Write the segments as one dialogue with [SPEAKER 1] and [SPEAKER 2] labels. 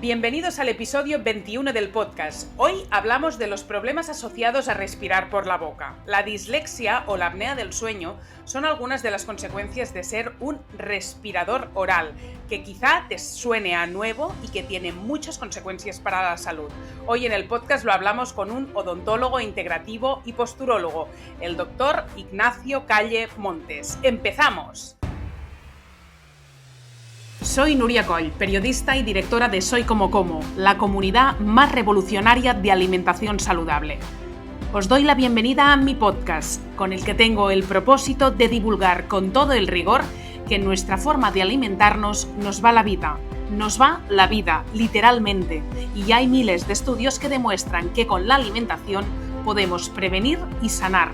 [SPEAKER 1] Bienvenidos al episodio 21 del podcast. Hoy hablamos de los problemas asociados a respirar por la boca. La dislexia o la apnea del sueño son algunas de las consecuencias de ser un respirador oral, que quizá te suene a nuevo y que tiene muchas consecuencias para la salud. Hoy en el podcast lo hablamos con un odontólogo integrativo y posturólogo, el doctor Ignacio Calle Montes. ¡Empezamos! Soy Núria Coll, periodista y directora de Soy Como Como, la comunidad más revolucionaria de alimentación saludable. Os doy la bienvenida a mi podcast, con el que tengo el propósito de divulgar con todo el rigor que en nuestra forma de alimentarnos nos va la vida. Nos va la vida, literalmente, y hay miles de estudios que demuestran que con la alimentación podemos prevenir y sanar.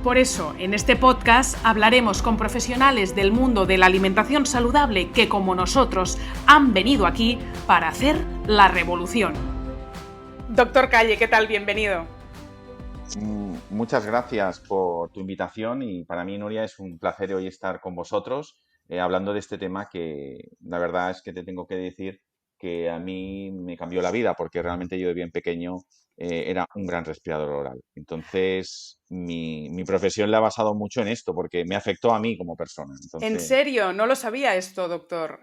[SPEAKER 1] Por eso, en este podcast hablaremos con profesionales del mundo de la alimentación saludable que, como nosotros, han venido aquí para hacer la revolución. Doctor Calle, ¿qué tal? Bienvenido.
[SPEAKER 2] Muchas gracias por tu invitación y para mí, Nuria, es un placer hoy estar con vosotros hablando de este tema que la verdad es que te tengo que decir que a mí me cambió la vida porque realmente yo de bien pequeño era un gran respirador oral. Entonces, mi profesión la he basado mucho en esto porque me afectó a mí como persona.
[SPEAKER 1] ¿En
[SPEAKER 2] Entonces,
[SPEAKER 1] serio? No lo sabía esto, doctor.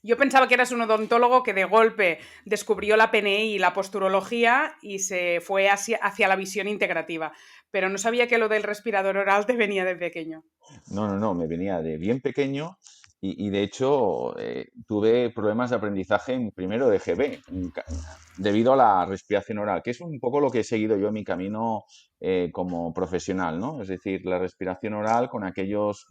[SPEAKER 1] Yo pensaba que eras un odontólogo que de golpe descubrió la PNI y la posturología y se fue hacia la visión integrativa, pero no sabía que lo del respirador oral te venía de pequeño.
[SPEAKER 2] no, me venía de bien pequeño y de hecho tuve problemas de aprendizaje en primero de GB debido a la respiración oral, que es un poco lo que he seguido yo en mi camino como profesional, ¿no? Es decir, la respiración oral con aquellos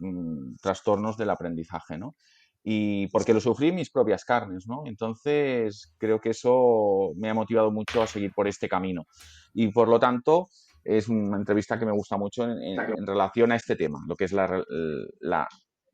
[SPEAKER 2] trastornos del aprendizaje, ¿no? Y porque lo sufrí en mis propias carnes, ¿no? Entonces creo que eso me ha motivado mucho a seguir por este camino. Y por lo tanto es una entrevista que me gusta mucho en relación a este tema, lo que es la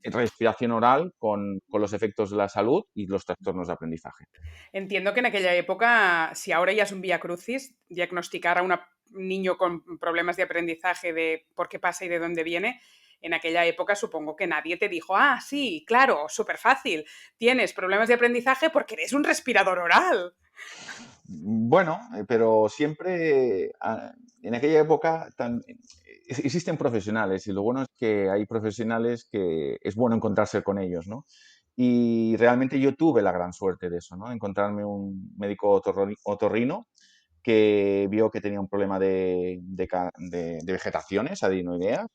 [SPEAKER 2] respiración oral con los efectos de la salud y los trastornos de aprendizaje.
[SPEAKER 1] Entiendo que en aquella época, si ahora ya es un vía-crucis, diagnosticar a un niño con problemas de aprendizaje de por qué pasa y de dónde viene, en aquella época supongo que nadie te dijo, sí, claro, súper fácil, tienes problemas de aprendizaje porque eres un respirador oral.
[SPEAKER 2] Bueno, pero siempre en aquella época existen profesionales y lo bueno es que hay profesionales que es bueno encontrarse con ellos, ¿no? Y realmente yo tuve la gran suerte de eso, ¿no? Encontrarme un médico otorrino que vio que tenía un problema de vegetaciones adenoideas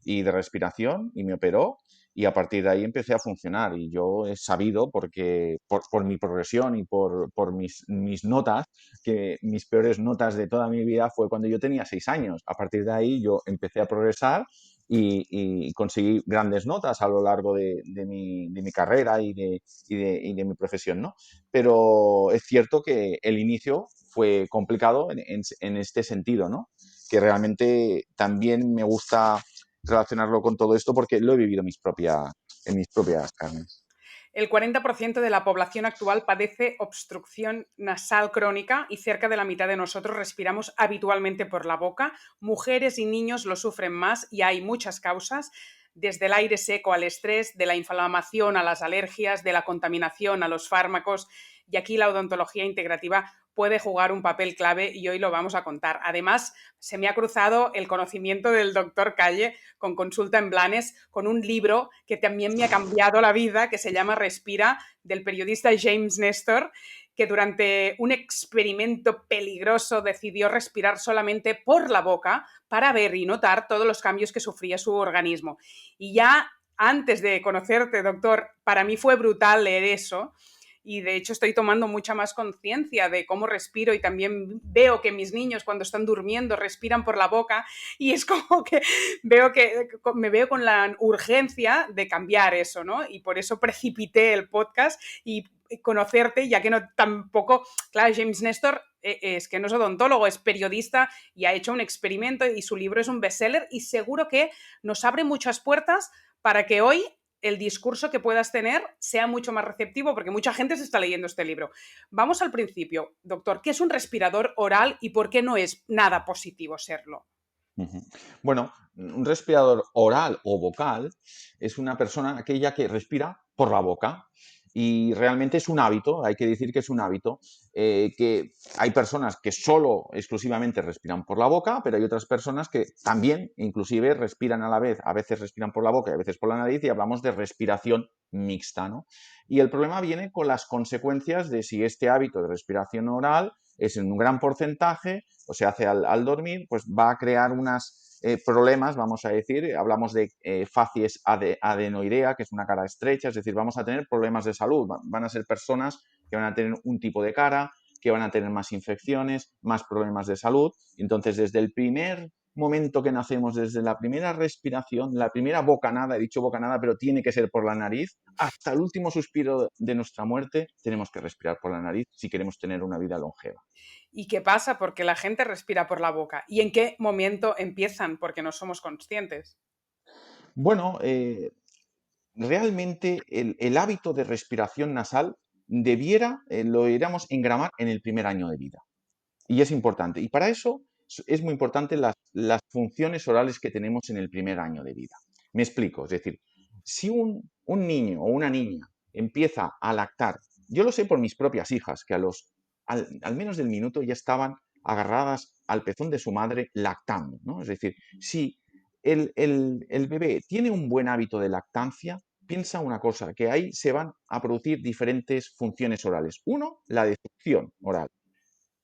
[SPEAKER 2] y de respiración y me operó y a partir de ahí empecé a funcionar y yo he sabido porque por mi progresión y por mis notas, que mis peores notas de toda mi vida fue cuando yo tenía 6 años. A partir de ahí yo empecé a progresar y conseguí grandes notas a lo largo de mi carrera y de mi profesión, ¿no? Pero es cierto que el inicio fue complicado en este sentido, ¿no? Que realmente también me gusta relacionarlo con todo esto porque lo he vivido en mis propias carnes.
[SPEAKER 1] El 40% de la población actual padece obstrucción nasal crónica y cerca de la mitad de nosotros respiramos habitualmente por la boca. Mujeres y niños lo sufren más y hay muchas causas, desde el aire seco al estrés, de la inflamación a las alergias, de la contaminación a los fármacos, y aquí la odontología integrativa puede jugar un papel clave y hoy lo vamos a contar. Además, se me ha cruzado el conocimiento del doctor Calle con Consulta en Blanes, con un libro que también me ha cambiado la vida, que se llama Respira, del periodista James Nestor, que durante un experimento peligroso decidió respirar solamente por la boca para ver y notar todos los cambios que sufría su organismo. Y ya antes de conocerte, doctor, para mí fue brutal leer eso y de hecho estoy tomando mucha más conciencia de cómo respiro y también veo que mis niños cuando están durmiendo respiran por la boca y es como que me veo con la urgencia de cambiar eso, ¿no? Y por eso precipité el podcast y conocerte, ya que no tampoco, claro, James Nestor es que no es odontólogo, es periodista y ha hecho un experimento y su libro es un bestseller y seguro que nos abre muchas puertas para que hoy el discurso que puedas tener sea mucho más receptivo porque mucha gente se está leyendo este libro. Vamos al principio, doctor, ¿qué es un respirador oral y por qué no es nada positivo serlo?
[SPEAKER 2] Bueno, un respirador oral o vocal es una persona aquella que respira por la boca Y realmente es un hábito, hay que decir que es un hábito, que hay personas que solo, exclusivamente respiran por la boca, pero hay otras personas que también, inclusive, respiran a la vez, a veces respiran por la boca y a veces por la nariz, y hablamos de respiración mixta, ¿no? Y el problema viene con las consecuencias de si este hábito de respiración oral es en un gran porcentaje, o se hace al dormir, pues va a crear unas problemas, vamos a decir, hablamos de facies adenoidea, que es una cara estrecha, es decir, vamos a tener problemas de salud, van a ser personas que van a tener un tipo de cara, que van a tener más infecciones, más problemas de salud. Entonces, desde el primer momento que nacemos, desde la primera respiración, la primera bocanada, he dicho bocanada, pero tiene que ser por la nariz, hasta el último suspiro de nuestra muerte, tenemos que respirar por la nariz si queremos tener una vida longeva.
[SPEAKER 1] ¿Y qué pasa? Porque la gente respira por la boca. ¿Y en qué momento empiezan? Porque no somos conscientes.
[SPEAKER 2] Bueno, realmente el hábito de respiración nasal lo debiéramos engramar en el primer año de vida. Y es importante. Y para eso es muy importante las funciones orales que tenemos en el primer año de vida. Me explico, es decir, si un niño o una niña empieza a lactar, yo lo sé por mis propias hijas, que al menos del minuto ya estaban agarradas al pezón de su madre lactando, ¿no? Es decir, si el bebé tiene un buen hábito de lactancia, piensa una cosa, que ahí se van a producir diferentes funciones orales. Uno, la de succión oral,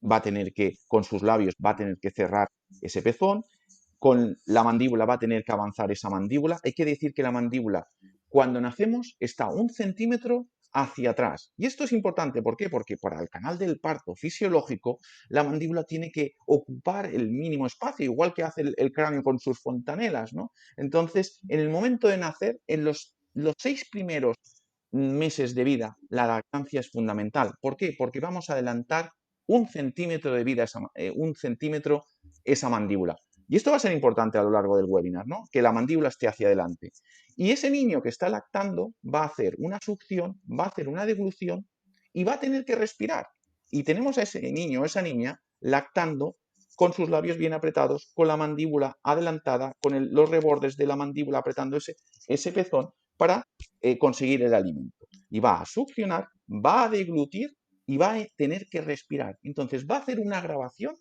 [SPEAKER 2] va a tener que, con sus labios, va a tener que cerrar ese pezón, con la mandíbula va a tener que avanzar esa mandíbula. Hay que decir que la mandíbula, cuando nacemos, está 1 centímetro hacia atrás. Y esto es importante, ¿por qué? Porque para el canal del parto fisiológico, la mandíbula tiene que ocupar el mínimo espacio, igual que hace el cráneo con sus fontanelas, ¿no? Entonces, en el momento de nacer, en los 6 primeros meses de vida, la lactancia es fundamental. ¿Por qué? Porque vamos a adelantar 1 centímetro de vida, 1 centímetro esa mandíbula. Y esto va a ser importante a lo largo del webinar, ¿no? Que la mandíbula esté hacia adelante. Y ese niño que está lactando va a hacer una succión, va a hacer una deglución y va a tener que respirar. Y tenemos a ese niño o esa niña lactando con sus labios bien apretados, con la mandíbula adelantada, con los rebordes de la mandíbula apretando ese pezón para conseguir el alimento. Y va a succionar, va a deglutir y va a tener que respirar. Entonces va a hacer una grabación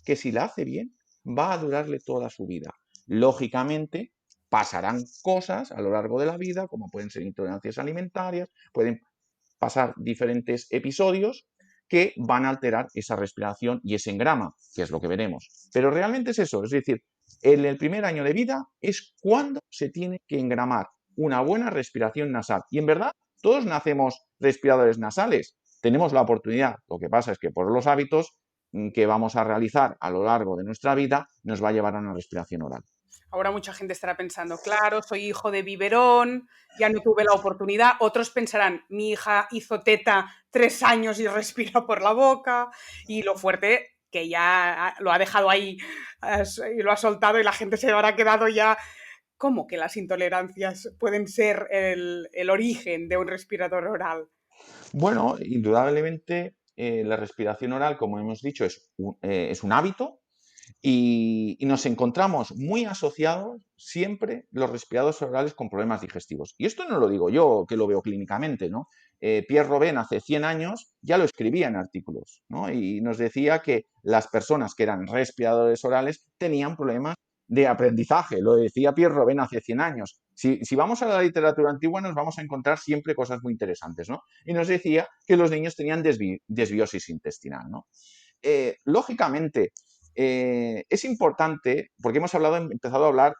[SPEAKER 2] que si la hace bien va a durarle toda su vida. Lógicamente pasarán cosas a lo largo de la vida, como pueden ser intolerancias alimentarias, pueden pasar diferentes episodios que van a alterar esa respiración y ese engrama, que es lo que veremos. Pero realmente es eso, es decir, en el primer año de vida es cuando se tiene que engramar una buena respiración nasal. Y en verdad, todos nacemos respiradores nasales. Tenemos la oportunidad, lo que pasa es que por los hábitos que vamos a realizar a lo largo de nuestra vida nos va a llevar a una respiración oral.
[SPEAKER 1] Ahora mucha gente estará pensando, claro, soy hijo de biberón, ya no tuve la oportunidad. Otros pensarán, mi hija hizo teta 3 años y respira por la boca. Y lo fuerte, que ya lo ha dejado ahí y lo ha soltado y la gente se habrá quedado ya. ¿Cómo que las intolerancias pueden ser el origen de un respirador oral?
[SPEAKER 2] Bueno, indudablemente la respiración oral, como hemos dicho, es un hábito. Y nos encontramos muy asociados siempre los resfriados orales con problemas digestivos. Y esto no lo digo yo, que lo veo clínicamente, ¿no? Pierre Robin hace 100 años ya lo escribía en artículos, ¿no? Y nos decía que las personas que eran respiradores orales tenían problemas de aprendizaje. Lo decía Pierre Robin hace 100 años. Si vamos a la literatura antigua nos vamos a encontrar siempre cosas muy interesantes, ¿no? Y nos decía que los niños tenían desbiosis intestinal, ¿no? Lógicamente, es importante, porque empezado a hablar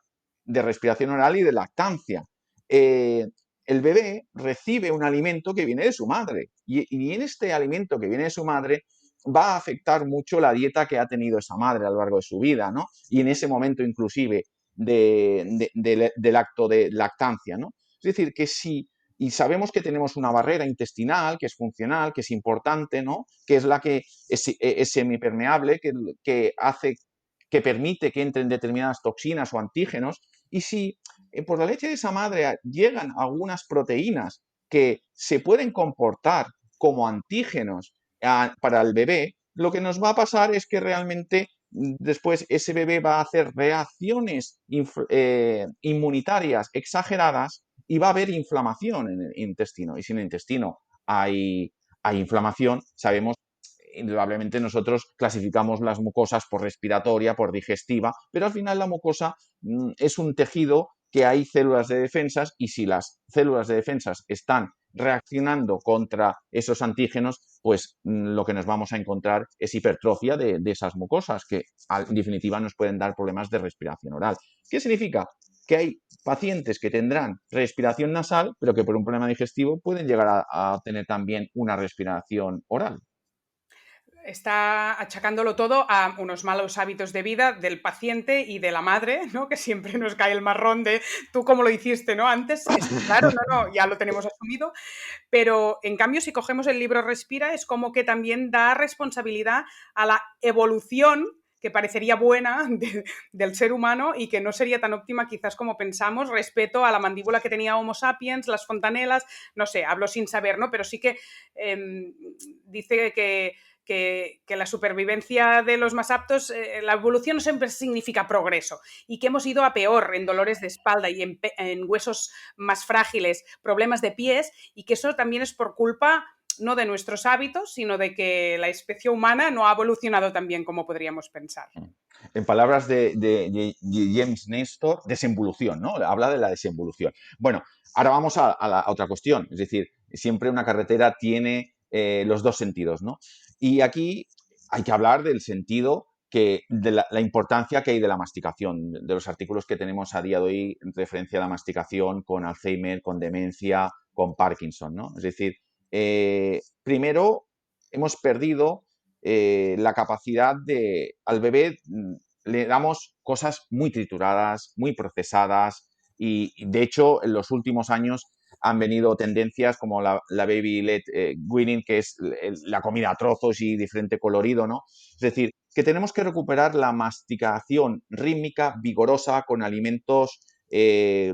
[SPEAKER 2] de respiración oral y de lactancia. El bebé recibe un alimento que viene de su madre y en este alimento que viene de su madre va a afectar mucho la dieta que ha tenido esa madre a lo largo de su vida, ¿no? Y en ese momento inclusive del acto de lactancia, ¿no? Es decir, que si y sabemos que tenemos una barrera intestinal que es funcional, que es importante, ¿no? Que es la que es semipermeable, que permite que entren determinadas toxinas o antígenos. Y si por la leche de esa madre llegan algunas proteínas que se pueden comportar como antígenos para el bebé, lo que nos va a pasar es que realmente después ese bebé va a hacer reacciones inmunitarias exageradas y va a haber inflamación en el intestino. Y si en el intestino hay, hay inflamación. Sabemos, indudablemente nosotros clasificamos las mucosas por respiratoria, por digestiva, pero al final la mucosa es un tejido que hay células de defensas y si las células de defensas están reaccionando contra esos antígenos, pues lo que nos vamos a encontrar es hipertrofia de esas mucosas que en definitiva nos pueden dar problemas de respiración oral. ¿Qué significa? Que hay pacientes que tendrán respiración nasal, pero que por un problema digestivo pueden llegar a tener también una respiración oral.
[SPEAKER 1] Está achacándolo todo a unos malos hábitos de vida del paciente y de la madre, ¿no? Que siempre nos cae el marrón de tú cómo lo hiciste, ¿no? Antes, está claro, no, ya lo tenemos asumido, pero en cambio si cogemos el libro Respira es como que también da responsabilidad a la evolución que parecería buena del ser humano y que no sería tan óptima quizás como pensamos respecto a la mandíbula que tenía Homo sapiens, las fontanelas, no sé, hablo sin saber, ¿no? Pero sí que dice que la supervivencia de los más aptos, la evolución no siempre significa progreso y que hemos ido a peor en dolores de espalda y en huesos más frágiles, problemas de pies y que eso también es por culpa no de nuestros hábitos, sino de que la especie humana no ha evolucionado tan bien como podríamos pensar.
[SPEAKER 2] En palabras de James Nestor, desinvolución, ¿no? Habla de la desinvolución. Bueno, ahora vamos a otra cuestión. Es decir, siempre una carretera tiene los dos sentidos, ¿no? Y aquí hay que hablar del sentido de la importancia que hay de la masticación, de los artículos que tenemos a día de hoy en referencia a la masticación con Alzheimer, con demencia, con Parkinson, ¿no? Es decir, primero hemos perdido la capacidad de, al bebé le damos cosas muy trituradas, muy procesadas y de hecho en los últimos años han venido tendencias como la baby led weaning, que es la comida a trozos y diferente colorido, ¿no? Es decir, que tenemos que recuperar la masticación rítmica, vigorosa, con alimentos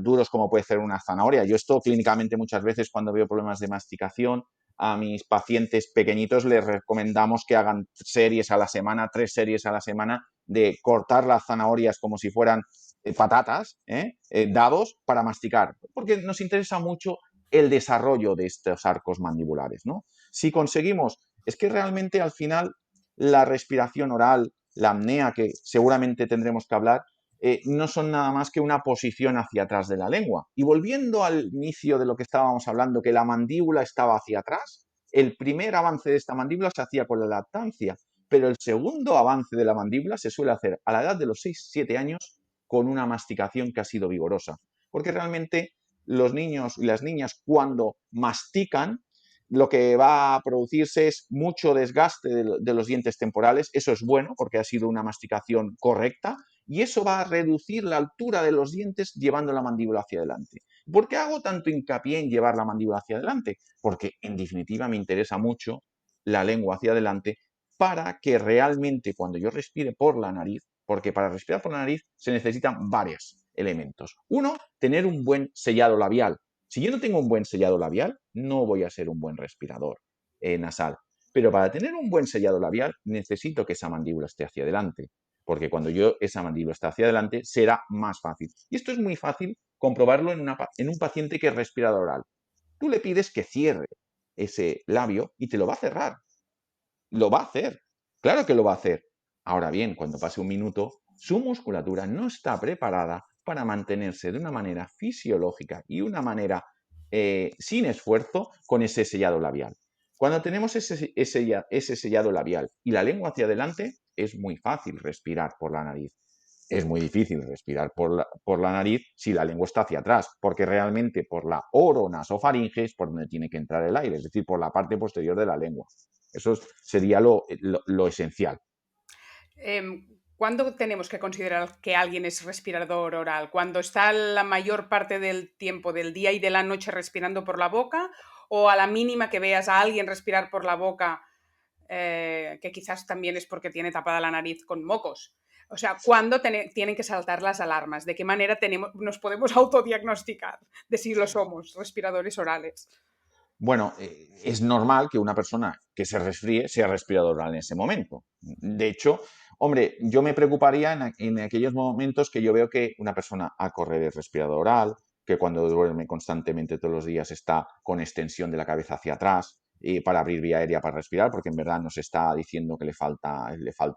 [SPEAKER 2] duros como puede ser una zanahoria. Yo esto clínicamente muchas veces cuando veo problemas de masticación a mis pacientes pequeñitos les recomendamos que hagan series a la semana, 3 series a la semana de cortar las zanahorias como si fueran patatas, dados para masticar, porque nos interesa mucho el desarrollo de estos arcos mandibulares, ¿no? Si conseguimos, es que realmente al final la respiración oral, la apnea, que seguramente tendremos que hablar, no son nada más que una posición hacia atrás de la lengua. Y volviendo al inicio de lo que estábamos hablando, que la mandíbula estaba hacia atrás, el primer avance de esta mandíbula se hacía con la lactancia, pero el segundo avance de la mandíbula se suele hacer a la edad de los 6-7 años con una masticación que ha sido vigorosa. Porque realmente los niños y las niñas cuando mastican, lo que va a producirse es mucho desgaste de los dientes temporales. Eso es bueno porque ha sido una masticación correcta y eso va a reducir la altura de los dientes llevando la mandíbula hacia adelante. ¿Por qué hago tanto hincapié en llevar la mandíbula hacia adelante? Porque en definitiva me interesa mucho la lengua hacia adelante para que realmente cuando yo respire por la nariz, porque para respirar por la nariz se necesitan varios elementos. Uno, tener un buen sellado labial. Si yo no tengo un buen sellado labial, no voy a ser un buen respirador nasal. Pero para tener un buen sellado labial, necesito que esa mandíbula esté hacia adelante. Porque cuando esa mandíbula está hacia adelante, será más fácil. Y esto es muy fácil comprobarlo en un paciente que es respirador oral. Tú le pides que cierre ese labio y te lo va a cerrar. Lo va a hacer. Claro que lo va a hacer. Ahora bien, cuando pase un minuto, su musculatura no está preparada para mantenerse de una manera fisiológica y una manera sin esfuerzo con ese sellado labial. Cuando tenemos ese sellado labial y la lengua hacia adelante, es muy fácil respirar por la nariz. Es muy difícil respirar por la nariz si la lengua está hacia atrás, porque realmente por la oronasofaringe es por donde tiene que entrar el aire, es decir, por la parte posterior de la lengua. Eso sería lo esencial.
[SPEAKER 1] ¿Cuándo tenemos que considerar que alguien es respirador oral? ¿Cuando está la mayor parte del tiempo del día y de la noche respirando por la boca? ¿O a la mínima que veas a alguien respirar por la boca, que quizás también es porque tiene tapada la nariz con mocos? O sea, ¿cuándo tienen que saltar las alarmas? ¿De qué manera nos podemos autodiagnosticar de si lo somos, respiradores orales?
[SPEAKER 2] Bueno, es normal que una persona que se resfríe sea respirador oral en ese momento. De hecho, hombre, yo me preocuparía en aquellos momentos que yo veo que una persona a correr es respirador oral, que cuando duerme constantemente todos los días está con extensión de la cabeza hacia atrás. para abrir vía aérea para respirar, porque en verdad nos está diciendo que le falta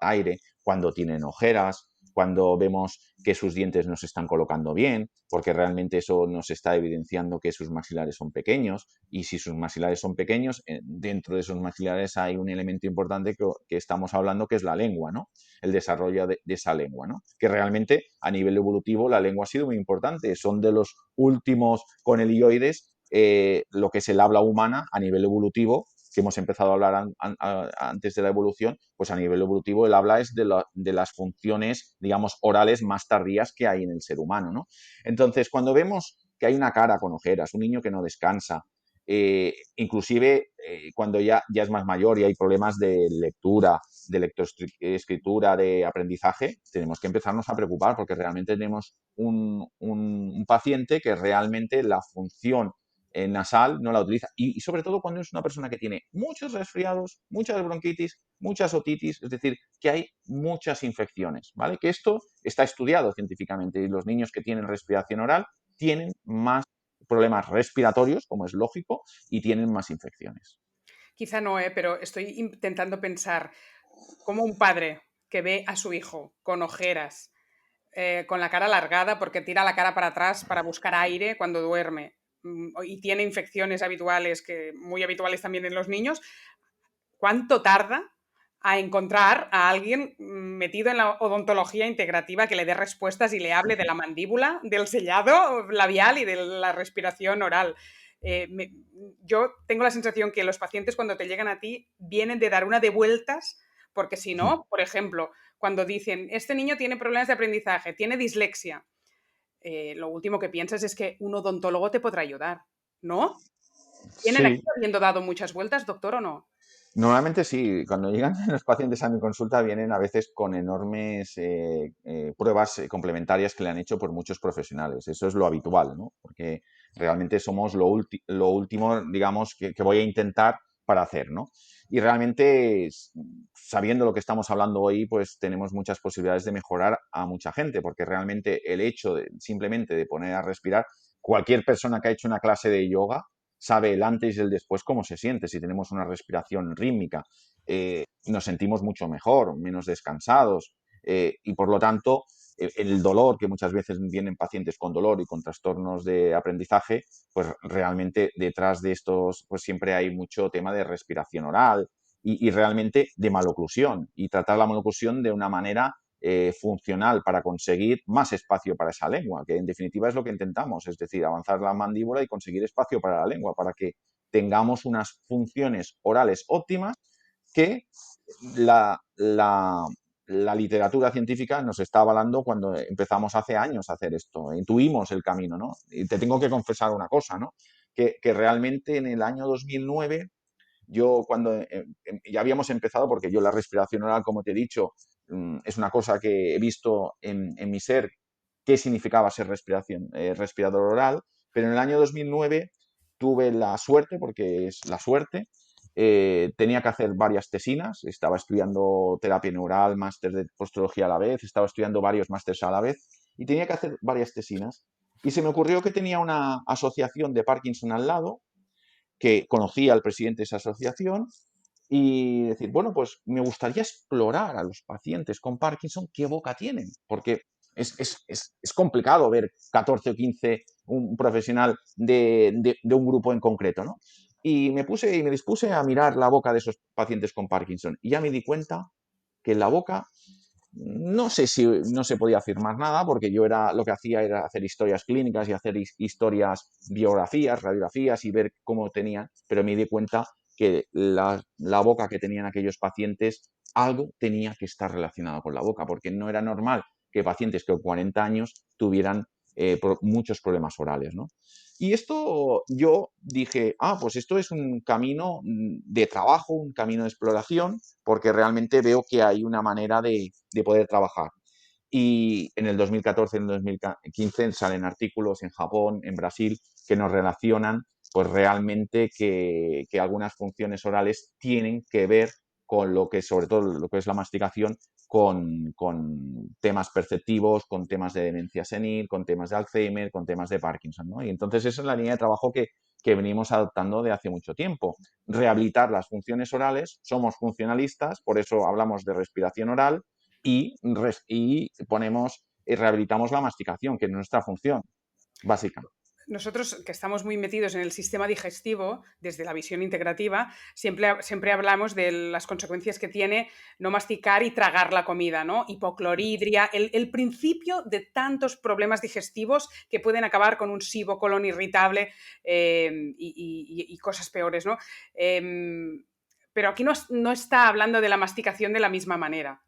[SPEAKER 2] aire, cuando tienen ojeras, cuando vemos que sus dientes no se están colocando bien, porque realmente eso nos está evidenciando que sus maxilares son pequeños, y si sus maxilares son pequeños, dentro de esos maxilares hay un elemento importante que estamos hablando, que es la lengua, ¿no? El desarrollo de esa lengua, ¿no? Que realmente a nivel evolutivo la lengua ha sido muy importante, son de los últimos conelioides, lo que es el habla humana a nivel evolutivo, que hemos empezado a hablar antes de la evolución, pues a nivel evolutivo el habla es de las funciones, digamos, orales más tardías que hay en el ser humano, ¿no? Entonces, cuando vemos que hay una cara con ojeras, un niño que no descansa, inclusive cuando ya es más mayor y hay problemas de lectura, de lectoescritura, de aprendizaje, tenemos que empezarnos a preocupar porque realmente tenemos un paciente que realmente la función nasal no la utiliza. Y sobre todo cuando es una persona que tiene muchos resfriados, muchas bronquitis, muchas otitis, es decir, que hay muchas infecciones, ¿vale? Que esto está estudiado científicamente y los niños que tienen respiración oral tienen más problemas respiratorios, como es lógico, y tienen más infecciones.
[SPEAKER 1] Quizá no, pero estoy intentando pensar cómo un padre que ve a su hijo con ojeras, con la cara alargada porque tira la cara para atrás para buscar aire cuando duerme y tiene infecciones habituales, que muy habituales también en los niños, ¿cuánto tarda a encontrar a alguien metido en la odontología integrativa que le dé respuestas y le hable de la mandíbula, del sellado labial y de la respiración oral? Eh, me, yo tengo la sensación que los pacientes cuando te llegan a ti vienen de dar una de vueltas, porque si no, por ejemplo, cuando dicen, este niño tiene problemas de aprendizaje, tiene dislexia, lo último que piensas es que un odontólogo te podrá ayudar, ¿no? ¿Vienen aquí
[SPEAKER 2] Sí,
[SPEAKER 1] habiendo dado muchas vueltas, doctor, o no?
[SPEAKER 2] normalmente sí, cuando llegan los pacientes a mi consulta vienen a veces con enormes pruebas complementarias que le han hecho por muchos profesionales. Eso es lo habitual, ¿no? Porque realmente somos lo último, digamos, que voy a intentar para hacer, ¿no? Y realmente, sabiendo lo que estamos hablando hoy, pues tenemos muchas posibilidades de mejorar a mucha gente, porque realmente el hecho de simplemente de poner a respirar, cualquier persona que ha hecho una clase de yoga sabe el antes y el después cómo se siente. Si tenemos una respiración rítmica, nos sentimos mucho mejor, menos descansados y por lo tanto el dolor, que muchas veces vienen pacientes con dolor y con trastornos de aprendizaje, pues realmente detrás de estos pues siempre hay mucho tema de respiración oral y realmente de maloclusión y tratar la maloclusión de una manera funcional para conseguir más espacio para esa lengua, que en definitiva es lo que intentamos, es decir, avanzar la mandíbula y conseguir espacio para la lengua, para que tengamos unas funciones orales óptimas que la, la, la literatura científica nos está avalando cuando empezamos hace años a hacer esto, intuimos el camino, ¿no? Y te tengo que confesar una cosa, ¿no? Que realmente en el año 2009 yo cuando ya habíamos empezado, porque yo la respiración oral, como te he dicho, es una cosa que he visto en mi ser, qué significaba ser respirador oral, pero en el año 2009 tuve la suerte, porque es la suerte, tenía que hacer varias tesinas, estaba estudiando terapia neural, máster de postología a la vez, estaba estudiando varios másters a la vez y tenía que hacer varias tesinas. Y se me ocurrió que tenía una asociación de Parkinson al lado, que conocía al presidente de esa asociación y decir, bueno, pues me gustaría explorar a los pacientes con Parkinson qué boca tienen, porque es complicado ver 14 o 15 un profesional de un grupo en concreto, ¿no? Y me dispuse a mirar la boca de esos pacientes con Parkinson y ya me di cuenta que en la boca no sé si no se podía afirmar nada porque yo era lo que hacía era hacer historias clínicas y hacer historias, biografías, radiografías y ver cómo tenían, pero me di cuenta que la boca que tenían aquellos pacientes, algo tenía que estar relacionado con la boca, porque no era normal que pacientes con 40 años tuvieran muchos problemas orales, ¿no? Y esto yo dije, pues esto es un camino de trabajo, un camino de exploración, porque realmente veo que hay una manera de poder trabajar. Y en el 2014, en el 2015 salen artículos en Japón, en Brasil, que nos relacionan pues realmente que algunas funciones orales tienen que ver con lo que, sobre todo lo que es la masticación, con temas perceptivos, con temas de demencia senil, con temas de Alzheimer, con temas de Parkinson, ¿no? Y entonces esa es la línea de trabajo que venimos adoptando de hace mucho tiempo. Rehabilitar las funciones orales, somos funcionalistas, por eso hablamos de respiración oral y rehabilitamos la masticación, que es nuestra función básica.
[SPEAKER 1] Nosotros, que estamos muy metidos en el sistema digestivo, desde la visión integrativa, siempre hablamos de las consecuencias que tiene no masticar y tragar la comida, ¿no? Hipocloridria, el principio de tantos problemas digestivos que pueden acabar con un SIBO, colon irritable y cosas peores, ¿no? Pero aquí no está hablando de la masticación de la misma manera,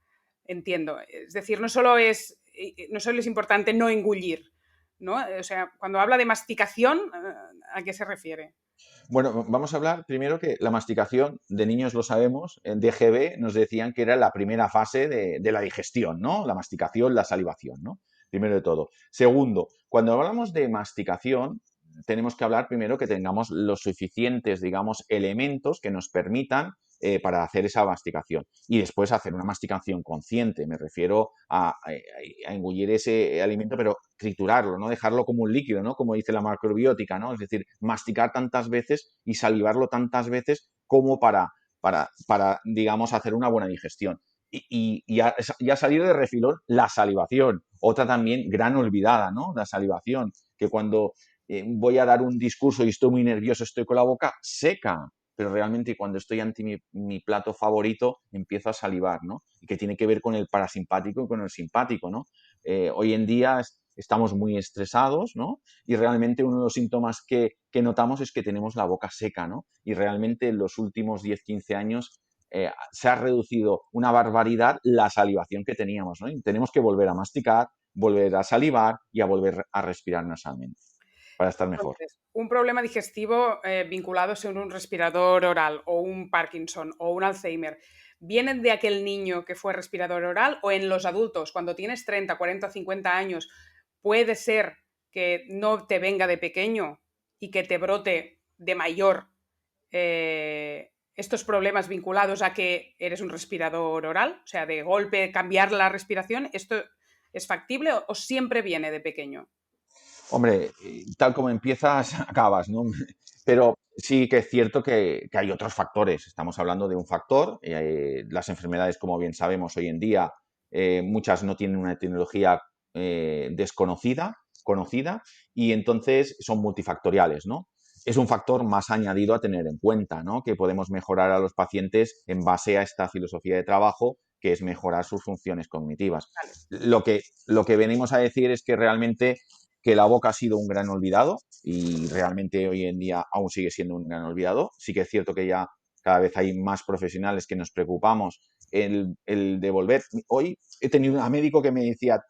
[SPEAKER 1] entiendo. Es decir, no solo es importante no engullir, ¿no? O sea, cuando habla de masticación, ¿a qué se refiere?
[SPEAKER 2] Bueno, vamos a hablar primero que la masticación, de niños lo sabemos, en DGB nos decían que era la primera fase de la digestión, ¿no? La masticación, la salivación, ¿no? Primero de todo. Segundo, cuando hablamos de masticación, tenemos que hablar primero que tengamos los suficientes, digamos, elementos que nos permitan para hacer esa masticación. Y después hacer una masticación consciente. Me refiero a engullir ese alimento, pero triturarlo, no dejarlo como un líquido, ¿no? Como dice la macrobiótica, ¿no? Es decir, masticar tantas veces y salivarlo tantas veces como para digamos, hacer una buena digestión. Y ya salir de refilón la salivación. Otra también gran olvidada, ¿no? La salivación, que cuando voy a dar un discurso y estoy muy nervioso, estoy con la boca seca, pero realmente cuando estoy ante mi plato favorito empiezo a salivar, ¿no? Y que tiene que ver con el parasimpático y con el simpático, ¿no? Hoy en día estamos muy estresados, ¿no? Y realmente uno de los síntomas que notamos es que tenemos la boca seca, ¿no? Y realmente en los últimos 10, 15 años se ha reducido una barbaridad la salivación que teníamos, ¿no? Y tenemos que volver a masticar, volver a salivar y a volver a respirar nasalmente para estar mejor.
[SPEAKER 1] Entonces, un problema digestivo vinculado a un respirador oral o un Parkinson o un Alzheimer, ¿vienen de aquel niño que fue respirador oral o en los adultos? Cuando tienes 30, 40, 50 años, puede ser que no te venga de pequeño y que te brote de mayor estos problemas vinculados a que eres un respirador oral, o sea, de golpe cambiar la respiración. ¿Esto es factible o siempre viene de pequeño?
[SPEAKER 2] Hombre, tal como empiezas, acabas, ¿no? Pero sí que es cierto que hay otros factores. Estamos hablando de un factor. Las enfermedades, como bien sabemos, hoy en día muchas no tienen una etiología desconocida, conocida, y entonces son multifactoriales, ¿no? Es un factor más añadido a tener en cuenta, ¿no? Que podemos mejorar a los pacientes en base a esta filosofía de trabajo, que es mejorar sus funciones cognitivas.
[SPEAKER 1] Vale.
[SPEAKER 2] Lo que venimos a decir es que realmente que la boca ha sido un gran olvidado y realmente hoy en día aún sigue siendo un gran olvidado. Sí que es cierto que ya cada vez hay más profesionales que nos preocupamos el devolver. Hoy he tenido un médico que me decía,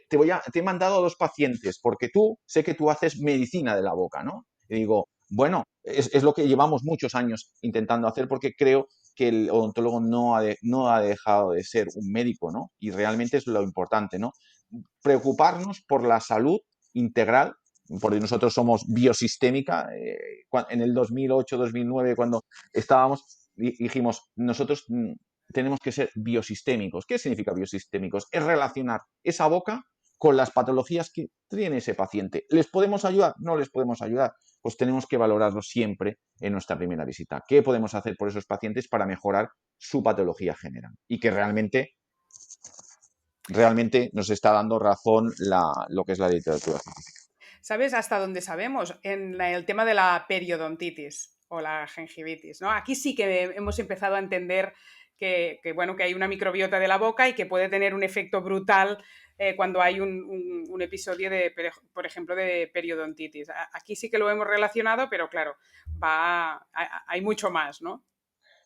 [SPEAKER 2] te he mandado a 2 pacientes porque sé que tú haces medicina de la boca, ¿no? Y digo, bueno, es lo que llevamos muchos años intentando hacer porque creo que el odontólogo no ha dejado de ser un médico, ¿no? Y realmente es lo importante, ¿no? Preocuparnos por la salud integral, porque nosotros somos biosistémica. En el 2008-2009, cuando estábamos, dijimos, nosotros tenemos que ser biosistémicos. ¿Qué significa biosistémicos? Es relacionar esa boca con las patologías que tiene ese paciente. ¿Les podemos ayudar? No les podemos ayudar. Pues tenemos que valorarlo siempre en nuestra primera visita. ¿Qué podemos hacer por esos pacientes para mejorar su patología general? Y que realmente nos está dando razón lo que es la literatura.
[SPEAKER 1] ¿Sabes hasta dónde sabemos? En el tema de la periodontitis o la gingivitis, ¿no? Aquí sí que hemos empezado a entender bueno, que hay una microbiota de la boca y que puede tener un efecto brutal cuando hay un episodio por ejemplo, de periodontitis. Aquí sí que lo hemos relacionado, pero claro, hay mucho más, ¿no?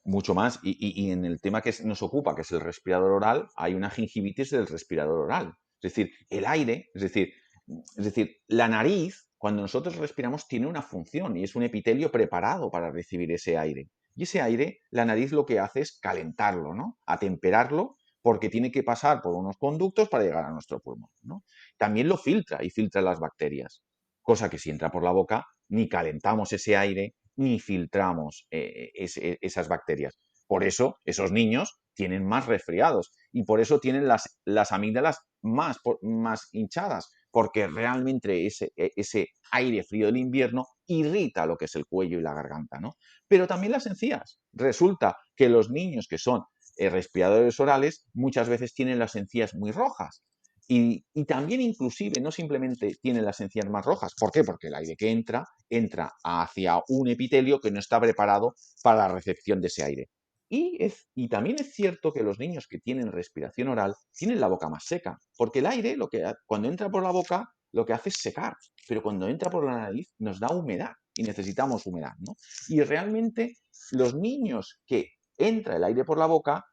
[SPEAKER 2] Mucho más. Y en el tema que nos ocupa, que es el respirador oral, hay una gingivitis del respirador oral. Es decir, el aire, es decir, la nariz, cuando nosotros respiramos, tiene una función y es un epitelio preparado para recibir ese aire. Y ese aire, la nariz lo que hace es calentarlo, ¿no? Atemperarlo, porque tiene que pasar por unos conductos para llegar a nuestro pulmón, ¿no? También lo filtra y filtra las bacterias, cosa que si entra por la boca, ni calentamos ese aire, ni filtramos esas bacterias. Por eso esos niños tienen más resfriados y por eso tienen las amígdalas más hinchadas, porque realmente ese aire frío del invierno irrita lo que es el cuello y la garganta, ¿no? Pero también las encías. Resulta que los niños que son respiradores orales muchas veces tienen las encías muy rojas. Y también inclusive no simplemente tienen las encías más rojas. ¿Por qué? Porque el aire que entra hacia un epitelio que no está preparado para la recepción de ese aire. Y también es cierto que los niños que tienen respiración oral tienen la boca más seca, porque el aire cuando entra por la boca lo que hace es secar, pero cuando entra por la nariz nos da humedad y necesitamos humedad, ¿no? Y realmente los niños que entra el aire por la boca,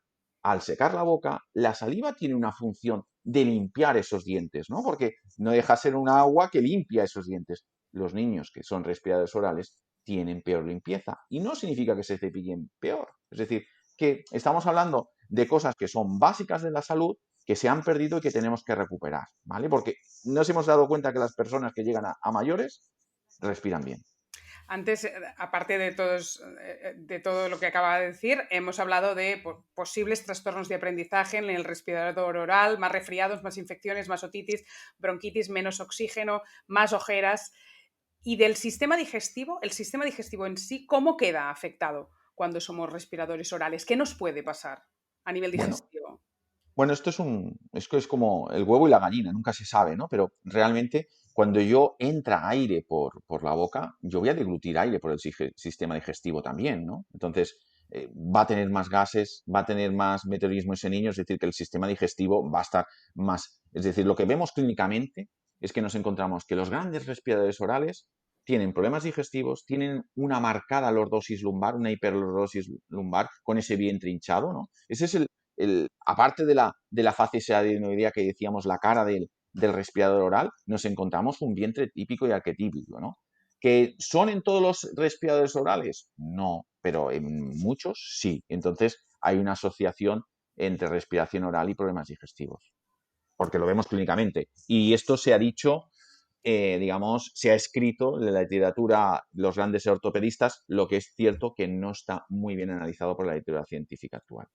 [SPEAKER 2] al secar la boca, la saliva tiene una función de limpiar esos dientes, ¿no? Porque no deja ser un agua que limpia esos dientes. Los niños que son respiradores orales tienen peor limpieza y no significa que se cepillen peor. Es decir, que estamos hablando de cosas que son básicas de la salud que se han perdido y que tenemos que recuperar, ¿vale? Porque nos hemos dado cuenta que las personas que llegan a mayores respiran bien.
[SPEAKER 1] Antes, aparte de todo lo que acaba de decir, hemos hablado de posibles trastornos de aprendizaje en el respirador oral, más resfriados, más infecciones, más otitis, bronquitis, menos oxígeno, más ojeras. Y del sistema digestivo, el sistema digestivo en sí, ¿cómo queda afectado cuando somos respiradores orales? ¿Qué nos puede pasar a nivel
[SPEAKER 2] Bueno,
[SPEAKER 1] digestivo?
[SPEAKER 2] Bueno, esto es como el huevo y la gallina, nunca se sabe, ¿no? Pero realmente cuando yo entra aire por la boca, yo voy a deglutir aire por el sistema digestivo también, ¿no? Entonces, va a tener más gases, va a tener más meteorismo ese niño, es decir, que el sistema digestivo va a estar más... Es decir, lo que vemos clínicamente es que nos encontramos que los grandes respiradores orales tienen problemas digestivos, tienen una marcada lordosis lumbar, una hiperlordosis lumbar con ese vientre hinchado, ¿no? Ese es aparte de la facies adenoidea que decíamos, la cara del respirador oral, nos encontramos un vientre típico y arquetípico, ¿no? ¿Que son en todos los respiradores orales? No, pero en muchos sí. Entonces hay una asociación entre respiración oral y problemas digestivos, porque lo vemos clínicamente. Y esto se ha dicho, digamos, se ha escrito en la literatura, los grandes ortopedistas, lo que es cierto que no está muy bien analizado por la literatura científica actual.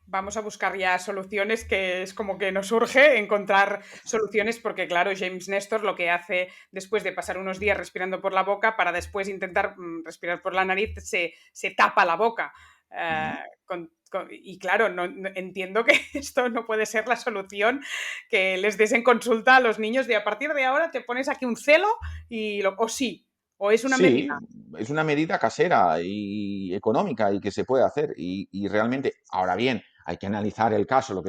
[SPEAKER 1] Vamos a buscar ya soluciones, que es como que nos urge encontrar soluciones, porque claro, James Nestor lo que hace después de pasar unos días respirando por la boca, para después intentar respirar por la nariz, se tapa la boca.
[SPEAKER 2] Uh-huh.
[SPEAKER 1] Y claro, no, entiendo que esto no puede ser la solución que les des en consulta a los niños de a partir de ahora te pones aquí un celo o sí, o es una medida.
[SPEAKER 2] Sí, es una medida casera y económica y que se puede hacer. Y realmente, ahora bien, hay que analizar el caso.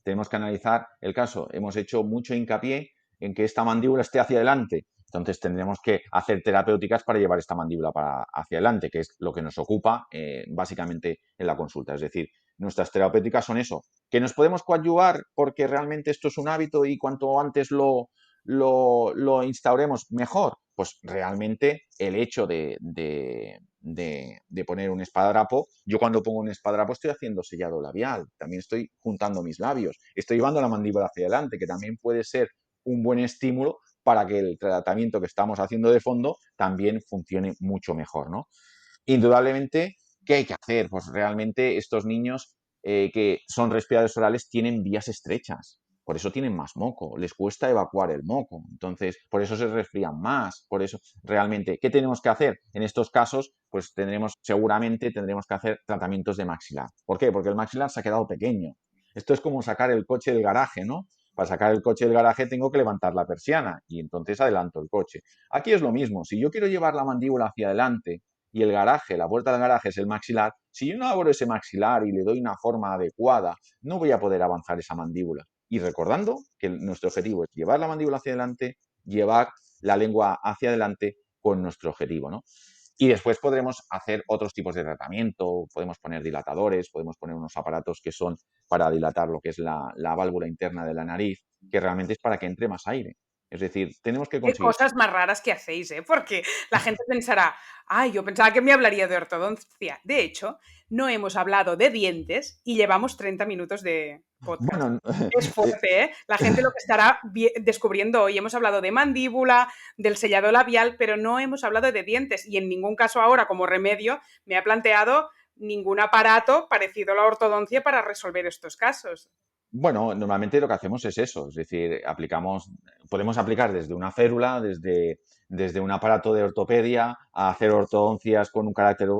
[SPEAKER 2] Tenemos que analizar el caso. Hemos hecho mucho hincapié en que esta mandíbula esté hacia adelante. Entonces tendremos que hacer terapéuticas para llevar esta mandíbula hacia adelante, que es lo que nos ocupa básicamente en la consulta. Es decir, nuestras terapéuticas son eso. Que nos podemos coadyuvar porque realmente esto es un hábito y cuanto antes lo instauremos mejor. Pues realmente el hecho de poner un esparadrapo, yo cuando pongo un esparadrapo estoy haciendo sellado labial, también estoy juntando mis labios, estoy llevando la mandíbula hacia adelante, que también puede ser un buen estímulo para que el tratamiento que estamos haciendo de fondo también funcione mucho mejor, ¿no? Indudablemente, ¿qué hay que hacer? Pues realmente estos niños que son respiradores orales tienen vías estrechas. Por eso tienen más moco, les cuesta evacuar el moco. Entonces, por eso se resfrían más. Por eso, realmente, ¿qué tenemos que hacer? En estos casos, pues seguramente tendremos que hacer tratamientos de maxilar. ¿Por qué? Porque el maxilar se ha quedado pequeño. Esto es como sacar el coche del garaje, ¿no? Para sacar el coche del garaje tengo que levantar la persiana y entonces adelanto el coche. Aquí es lo mismo. Si yo quiero llevar la mandíbula hacia adelante y el garaje, la puerta del garaje es el maxilar, si yo no abro ese maxilar y le doy una forma adecuada, no voy a poder avanzar esa mandíbula. Y recordando que nuestro objetivo es llevar la mandíbula hacia adelante, llevar la lengua hacia adelante con nuestro objetivo, ¿no? Y después podremos hacer otros tipos de tratamiento, podemos poner dilatadores, podemos poner unos aparatos que son para dilatar lo que es la válvula interna de la nariz, que realmente es para que entre más aire. Es decir, tenemos que
[SPEAKER 1] Qué
[SPEAKER 2] conseguir...
[SPEAKER 1] cosas más raras que hacéis, ¿eh? Porque la gente pensará, ay, yo pensaba que me hablaría de ortodoncia. De hecho, no hemos hablado de dientes y llevamos 30 minutos de podcast.
[SPEAKER 2] Bueno,
[SPEAKER 1] Es fuerte, ¿eh? La gente lo que estará descubriendo hoy. Hemos hablado de mandíbula, del sellado labial, pero no hemos hablado de dientes. Y en ningún caso ahora, como remedio, me ha planteado ningún aparato parecido a la ortodoncia para resolver estos casos.
[SPEAKER 2] Bueno, normalmente lo que hacemos es eso, es decir, podemos aplicar desde una férula, desde un aparato de ortopedia, a hacer ortodoncias con un carácter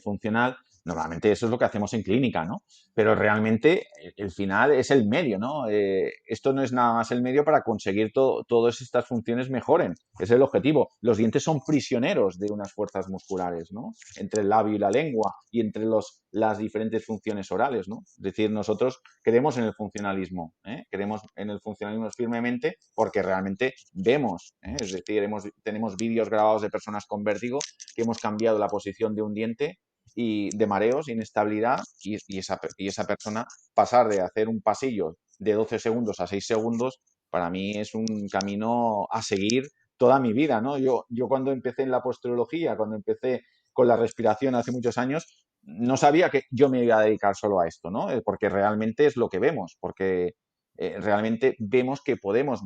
[SPEAKER 2] funcional. Normalmente eso es lo que hacemos en clínica, ¿no? Pero realmente el final es el medio, ¿no? Esto no es nada más el medio para conseguir todas estas funciones mejoren. Es el objetivo. Los dientes son prisioneros de unas fuerzas musculares, ¿no? Entre el labio y la lengua y entre las diferentes funciones orales, ¿no? Es decir, nosotros creemos en el funcionalismo, ¿eh? Creemos en el funcionalismo firmemente porque realmente vemos, ¿eh? Es decir, tenemos vídeos grabados de personas con vértigo que hemos cambiado la posición de un diente y de mareos, inestabilidad y esa persona pasar de hacer un pasillo de 12 segundos a 6 segundos, para mí es un camino a seguir toda mi vida, ¿no? Yo cuando empecé en la posturología, cuando empecé con la respiración hace muchos años, no sabía que yo me iba a dedicar solo a esto, ¿no? Porque realmente es lo que vemos, porque realmente vemos que podemos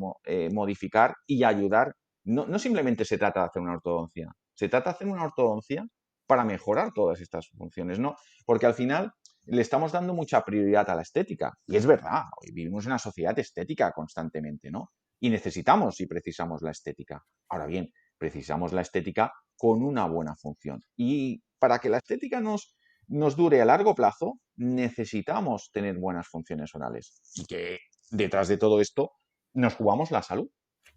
[SPEAKER 2] modificar y ayudar. No simplemente se trata de hacer una ortodoncia, se trata de hacer una ortodoncia para mejorar todas estas funciones, ¿no? Porque al final le estamos dando mucha prioridad a la estética. Y es verdad, hoy vivimos en una sociedad estética constantemente, ¿no? Y necesitamos y precisamos la estética. Ahora bien, precisamos la estética con una buena función. Y para que la estética nos dure a largo plazo, necesitamos tener buenas funciones orales. Y que detrás de todo esto nos jugamos la salud.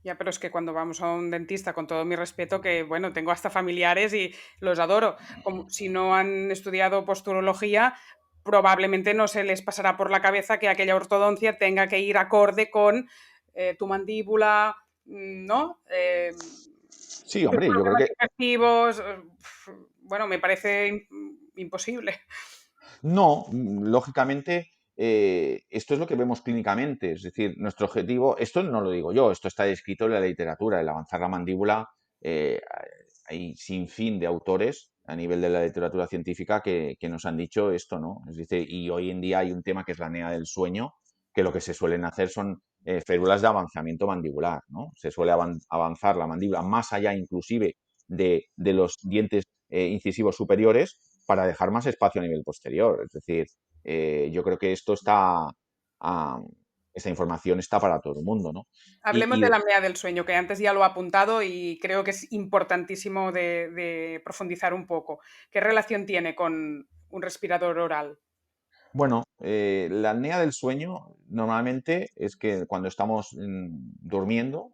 [SPEAKER 1] Ya, pero es que cuando vamos a un dentista, con todo mi respeto, que bueno, tengo hasta familiares y los adoro, como si no han estudiado posturología, probablemente no se les pasará por la cabeza que aquella ortodoncia tenga que ir acorde con tu mandíbula, ¿no?
[SPEAKER 2] Sí,
[SPEAKER 1] Tus
[SPEAKER 2] hombre, yo creo
[SPEAKER 1] problemas
[SPEAKER 2] que
[SPEAKER 1] digestivos, bueno, me parece imposible.
[SPEAKER 2] no, lógicamente, esto es lo que vemos clínicamente, es decir, nuestro objetivo, esto no lo digo yo, esto está descrito en la literatura, el avanzar la mandíbula, eh, hay sin fin de autores a nivel de la literatura científica que nos han dicho esto, ¿no? Es decir, y hoy en día hay un tema que es la apnea del sueño, que lo que se suelen hacer son férulas de avanzamiento mandibular, ¿no? Se suele avanzar la mandíbula más allá inclusive de los dientes incisivos superiores para dejar más espacio a nivel posterior. Es decir, yo creo que ah, esta información está para todo el mundo, ¿no?
[SPEAKER 1] Hablemos
[SPEAKER 2] Y,
[SPEAKER 1] de
[SPEAKER 2] y
[SPEAKER 1] la apnea del sueño, que antes ya lo he apuntado y creo que es importantísimo de profundizar un poco. ¿Qué relación tiene con un respirador oral?
[SPEAKER 2] bueno, la apnea del sueño normalmente es que cuando estamos durmiendo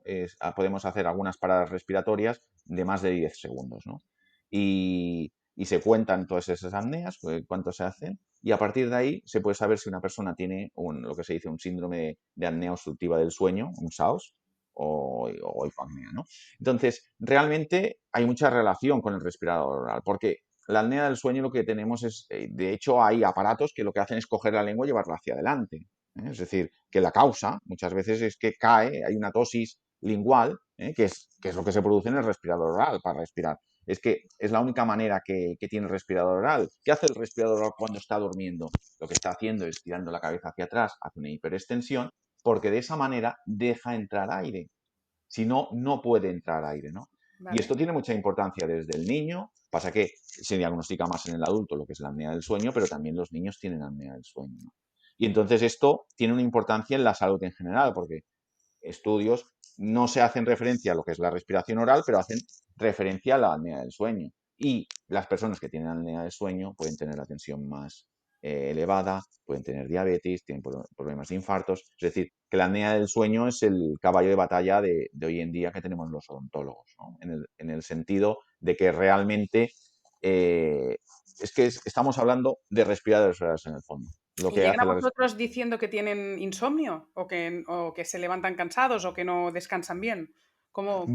[SPEAKER 2] podemos hacer algunas paradas respiratorias de más de 10 segundos, ¿no? Y se cuentan todas esas apneas, cuánto se hacen, y a partir de ahí se puede saber si una persona tiene lo que se dice un síndrome de apnea obstructiva del sueño, un SAOS, o hipoapnea, ¿no? Entonces, realmente hay mucha relación con el respirador oral, porque la apnea del sueño lo que tenemos es, de hecho, hay aparatos que lo que hacen es coger la lengua y llevarla hacia adelante. Es decir, que la causa muchas veces es que cae, hay una tosis lingual, que es lo que se produce en el respirador oral para respirar. Es que es la única manera que tiene el respirador oral. ¿Qué hace el respirador oral cuando está durmiendo? Lo que está haciendo es tirando la cabeza hacia atrás, hace una hiperextensión, porque de esa manera deja entrar aire. Si no, no puede entrar aire, ¿no? Y
[SPEAKER 1] ¿Vale?
[SPEAKER 2] esto tiene mucha importancia desde el niño, pasa que se diagnostica más en el adulto lo que es la apnea del sueño, pero también los niños tienen apnea del sueño, ¿no? Y entonces esto tiene una importancia en la salud en general, porque estudios no se hacen referencia a lo que es la respiración oral, pero hacen referencia a la apnea del sueño. Y las personas que tienen apnea del sueño pueden tener la tensión más elevada, pueden tener diabetes, tienen problemas de infartos. Es decir, que la apnea del sueño es el caballo de batalla de hoy en día que tenemos los odontólogos, ¿no? En el sentido de que realmente es que estamos hablando de respiradores orales en el fondo. Lo
[SPEAKER 1] ¿Y
[SPEAKER 2] que
[SPEAKER 1] llegan
[SPEAKER 2] hace
[SPEAKER 1] a
[SPEAKER 2] la
[SPEAKER 1] vosotros diciendo que tienen insomnio o que se levantan cansados o que no descansan bien? ¿Cómo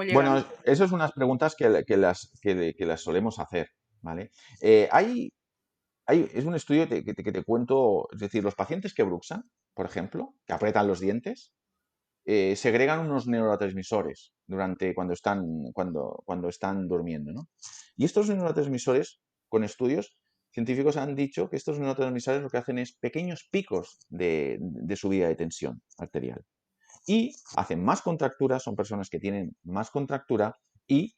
[SPEAKER 1] llegan?
[SPEAKER 2] Bueno, eso es unas preguntas que las solemos hacer, ¿vale? Es un estudio que te cuento, es decir, los pacientes que bruxan, por ejemplo, que apretan los dientes, segregan unos neurotransmisores cuando están durmiendo, ¿no? Y estos neurotransmisores, con estudios, científicos han dicho que estos neurotransmisores lo que hacen es pequeños picos de subida de tensión arterial y hacen más contractura, son personas que tienen más contractura y,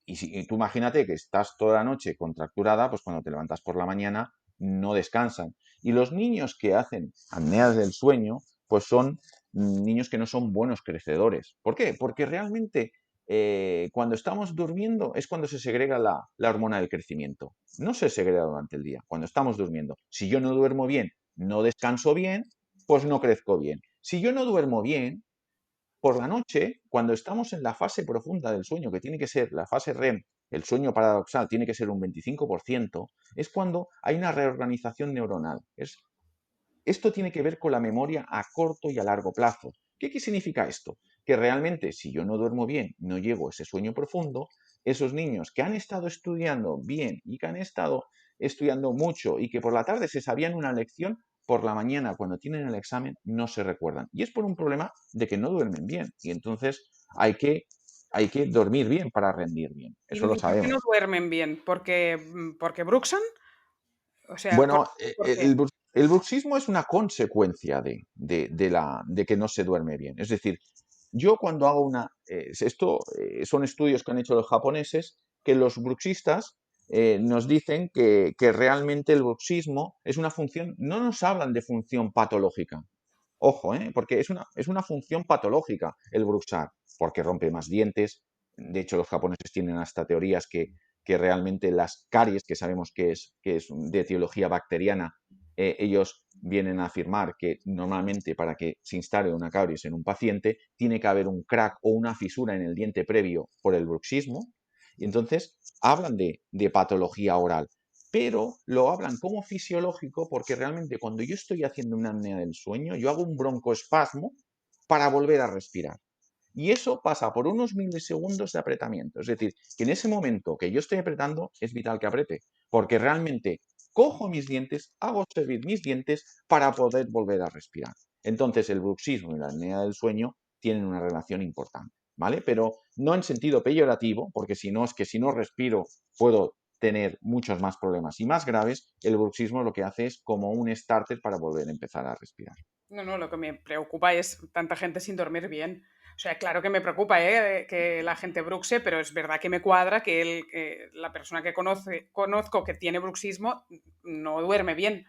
[SPEAKER 2] y tú imagínate que estás toda la noche contracturada, pues cuando te levantas por la mañana no descansan. Y los niños que hacen apneas del sueño, pues son niños que no son buenos crecedores. ¿Por qué? Porque realmente cuando estamos durmiendo es cuando se segrega la hormona del crecimiento. No se segrega durante el día, cuando estamos durmiendo. Si yo no duermo bien, no descanso bien, pues no crezco bien. Si yo no duermo bien, por la noche, cuando estamos en la fase profunda del sueño, que tiene que ser la fase REM, el sueño paradoxal tiene que ser un 25%, es cuando hay una reorganización neuronal. Esto tiene que ver con la memoria a corto y a largo plazo. ¿Qué significa esto? Que realmente si yo no duermo bien, no llego a ese sueño profundo, esos niños que han estado estudiando bien y que han estado estudiando mucho y que por la tarde se sabían una lección, por la mañana cuando tienen el examen no se recuerdan. Y es por un problema de que no duermen bien. Y entonces hay que dormir bien para rendir bien. Eso lo
[SPEAKER 1] ¿Y por qué no
[SPEAKER 2] sabemos.
[SPEAKER 1] duermen bien? ¿Porque bruxan? O sea,
[SPEAKER 2] Bueno,
[SPEAKER 1] ¿por qué?
[SPEAKER 2] el bruxismo es una consecuencia de que no se duerme bien. Es decir, yo cuando hago esto son estudios que han hecho los japoneses, que los bruxistas nos dicen que realmente el bruxismo es una función, no nos hablan de función patológica. Ojo, porque es una función patológica el bruxar, porque rompe más dientes. De hecho, los japoneses tienen hasta teorías que realmente las caries, que sabemos que es de etiología bacteriana, ellos vienen a afirmar que normalmente para que se instale una caries en un paciente tiene que haber un crack o una fisura en el diente previo por el bruxismo. Y entonces hablan de patología oral, pero lo hablan como fisiológico porque realmente cuando yo estoy haciendo una apnea del sueño, yo hago un broncoespasmo para volver a respirar. Y eso pasa por unos milisegundos de apretamiento. Es decir, que en ese momento que yo estoy apretando es vital que apriete, porque realmente cojo mis dientes, hago servir mis dientes para poder volver a respirar. Entonces el bruxismo y la apnea del sueño tienen una relación importante, ¿vale? Pero no en sentido peyorativo, porque si no es que si no respiro puedo tener muchos más problemas y más graves. El bruxismo lo que hace es como un starter para volver a empezar a respirar.
[SPEAKER 1] No, lo que me preocupa es tanta gente sin dormir bien. O sea, claro que me preocupa, que la gente bruxe, pero es verdad que me cuadra que la persona que conozco que tiene bruxismo no duerme bien.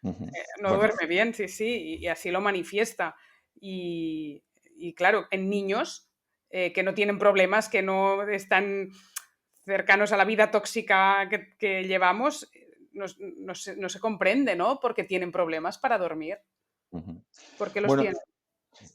[SPEAKER 2] Ujú.
[SPEAKER 1] No
[SPEAKER 2] Bueno,
[SPEAKER 1] duerme bien, sí, sí, y así lo manifiesta. Y claro, en niños que no tienen problemas, que no están cercanos a la vida tóxica que llevamos, no se comprende, ¿no? Porque tienen problemas para dormir.
[SPEAKER 2] ujú.
[SPEAKER 1] ¿Por qué los
[SPEAKER 2] Bueno,
[SPEAKER 1] tienen?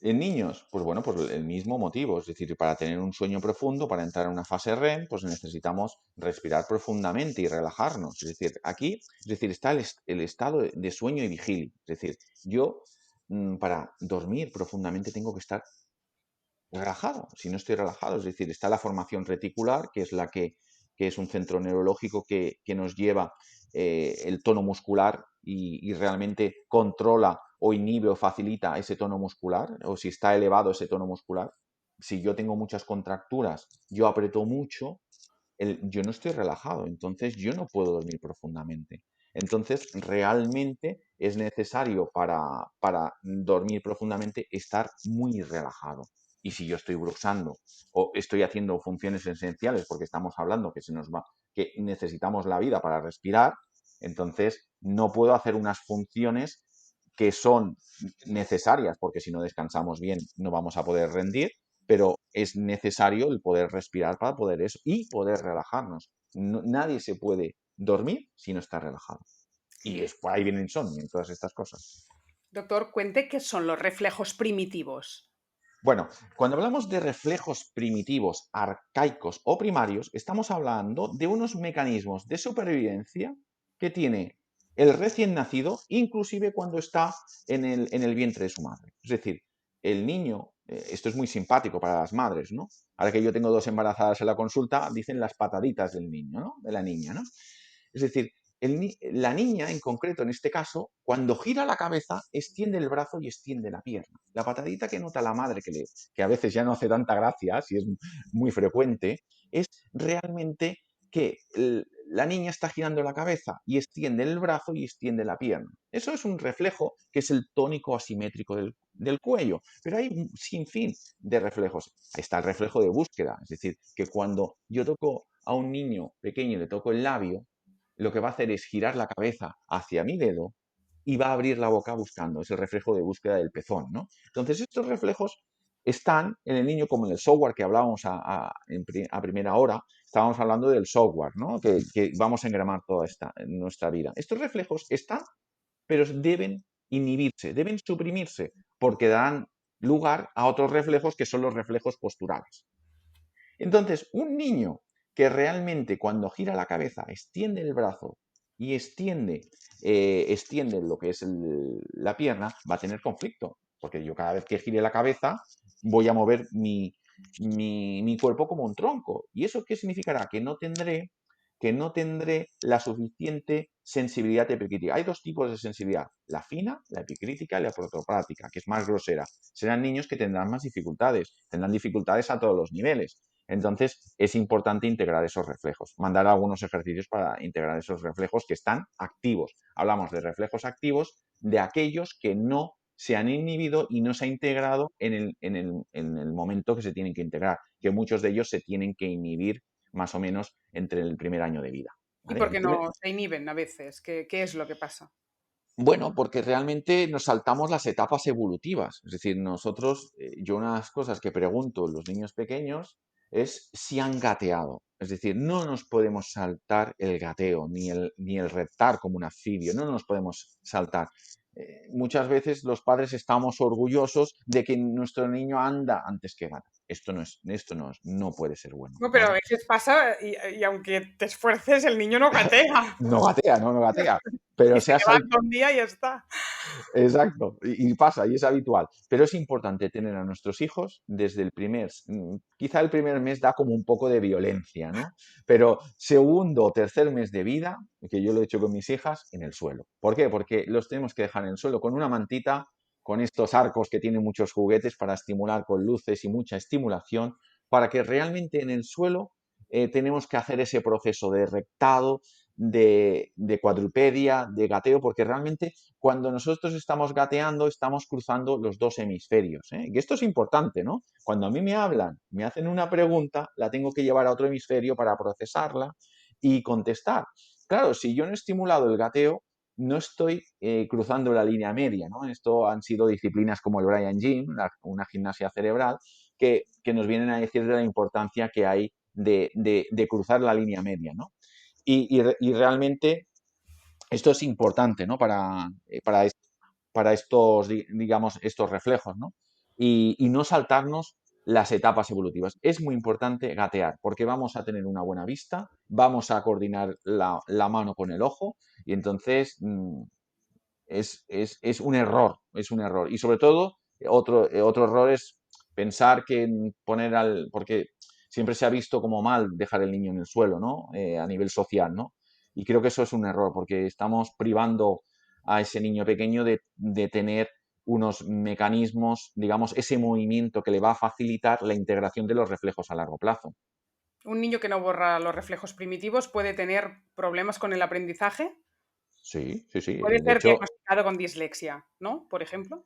[SPEAKER 2] en niños, pues bueno, por el mismo motivo, es decir, para tener un sueño profundo, para entrar en una fase REM, pues necesitamos respirar profundamente y relajarnos. Es decir, aquí, es decir, está el estado de sueño y vigilia. Es decir, yo para dormir profundamente tengo que estar relajado. Si no estoy relajado, es decir, está la formación reticular, que es que es un centro neurológico que nos lleva el tono muscular y realmente controla o inhibe o facilita ese tono muscular, o si está elevado ese tono muscular. Si yo tengo muchas contracturas, yo aprieto mucho, yo no estoy relajado, entonces yo no puedo dormir profundamente. Entonces, realmente es necesario para dormir profundamente estar muy relajado. Y si yo estoy bruxando o estoy haciendo funciones esenciales, porque estamos hablando que se nos va, que necesitamos la vida para respirar, entonces no puedo hacer unas funciones que son necesarias, porque si no descansamos bien no vamos a poder rendir, pero es necesario el poder respirar para poder eso y poder relajarnos. Nadie se puede dormir si no está relajado. Y
[SPEAKER 1] Y,
[SPEAKER 2] es, por ahí viene el insomnio y todas estas cosas.
[SPEAKER 1] doctor, cuente qué son los reflejos primitivos.
[SPEAKER 2] Bueno, cuando hablamos de reflejos primitivos, arcaicos o primarios, estamos hablando de unos mecanismos de supervivencia que tiene el recién nacido, inclusive cuando está en el vientre de su madre. Es decir, el niño, esto es muy simpático para las madres, ¿no? Ahora que yo tengo dos embarazadas en la consulta, dicen las pataditas del niño, ¿no? De la niña, ¿no? Es decir, la niña en concreto, en este caso, cuando gira la cabeza, extiende el brazo y extiende la pierna. La patadita que nota la madre, que a veces ya no hace tanta gracia, si es muy frecuente, es realmente que la niña está girando la cabeza y extiende el brazo y extiende la pierna. Eso es un reflejo que es el tónico asimétrico del cuello, pero hay un sinfín de reflejos. Ahí está el reflejo de búsqueda, es decir, que cuando yo toco a un niño pequeño y le toco el labio, lo que va a hacer es girar la cabeza hacia mi dedo y va a abrir la boca buscando, ese reflejo de búsqueda del pezón, ¿no? Entonces, estos reflejos están en el niño como en el software que hablábamos a primera hora, estábamos hablando del software, ¿no? Que vamos a engramar toda en nuestra vida. Estos reflejos están, pero deben inhibirse, deben suprimirse, porque dan lugar a otros reflejos que son los reflejos posturales. Entonces, un niño que realmente cuando gira la cabeza extiende el brazo y extiende lo que es la pierna, va a tener conflicto, porque yo cada vez que gire la cabeza voy a mover mi cuerpo como un tronco. ¿Y eso qué significará? Que no tendré la suficiente sensibilidad epicrítica. Hay dos tipos de sensibilidad, la fina, la epicrítica y la protoplática, que es más grosera. Serán niños que tendrán más dificultades, tendrán dificultades a todos los niveles. Entonces, es importante integrar esos reflejos, mandar algunos ejercicios para integrar esos reflejos que están activos. Hablamos de reflejos activos de aquellos que no se han inhibido y no se ha integrado en el momento que se tienen que integrar, que muchos de ellos se tienen que inhibir más o menos entre el primer año de vida.
[SPEAKER 1] ¿Y
[SPEAKER 2] ¿Vale?
[SPEAKER 1] por qué no se inhiben a veces? ¿Qué es lo que pasa?
[SPEAKER 2] Bueno, porque realmente nos saltamos las etapas evolutivas. Es decir, nosotros, yo una de las cosas que pregunto a los niños pequeños es si han gateado. Es decir, no nos podemos saltar el gateo, ni el reptar como un anfibio, no nos podemos saltar. Muchas veces los padres estamos orgullosos de que nuestro niño anda antes que gata. Esto no puede ser bueno,
[SPEAKER 1] No, pero a
[SPEAKER 2] ¿vale?
[SPEAKER 1] veces pasa y aunque te esfuerces, el niño no gatea.
[SPEAKER 2] No gatea, no gatea, pero
[SPEAKER 1] Y se
[SPEAKER 2] se ha
[SPEAKER 1] levanta un día y ya está.
[SPEAKER 2] Exacto, y pasa, y es habitual. Pero es importante tener a nuestros hijos desde quizá el primer mes da como un poco de violencia, ¿no? Pero segundo o tercer mes de vida, que yo lo he hecho con mis hijas, en el suelo. ¿Por qué? Porque los tenemos que dejar en el suelo con una mantita, con estos arcos que tienen muchos juguetes para estimular con luces y mucha estimulación, para que realmente en el suelo tenemos que hacer ese proceso de reptado, de cuadrupedia, de gateo, porque realmente cuando nosotros estamos gateando, estamos cruzando los dos hemisferios, ¿eh? Y esto es importante, ¿no? Cuando a mí me hablan, me hacen una pregunta, la tengo que llevar a otro hemisferio para procesarla y contestar. Claro, si yo no he estimulado el gateo, no estoy cruzando la línea media, ¿no? Esto han sido disciplinas como el Brian Gym, una gimnasia cerebral, que nos vienen a decir de la importancia que hay de cruzar la línea media, ¿no? Y realmente esto es importante, ¿no? Para estos, digamos, estos reflejos, ¿no? Y no saltarnos las etapas evolutivas. Es muy importante gatear porque vamos a tener una buena vista, vamos a coordinar la mano con el ojo y entonces es un error, es un error. Y sobre todo, otro error es pensar que porque siempre se ha visto como mal dejar el niño en el suelo, ¿no? A nivel social, ¿no? Y creo que eso es un error, porque estamos privando a ese niño pequeño de tener unos mecanismos, digamos, ese movimiento que le va a facilitar la integración de los reflejos a largo plazo.
[SPEAKER 1] Un niño que no borra los reflejos primitivos puede tener problemas con el aprendizaje.
[SPEAKER 2] Sí, sí, sí.
[SPEAKER 1] Puede
[SPEAKER 2] De
[SPEAKER 1] ser
[SPEAKER 2] hecho,
[SPEAKER 1] diagnosticado con dislexia, ¿no? Por ejemplo.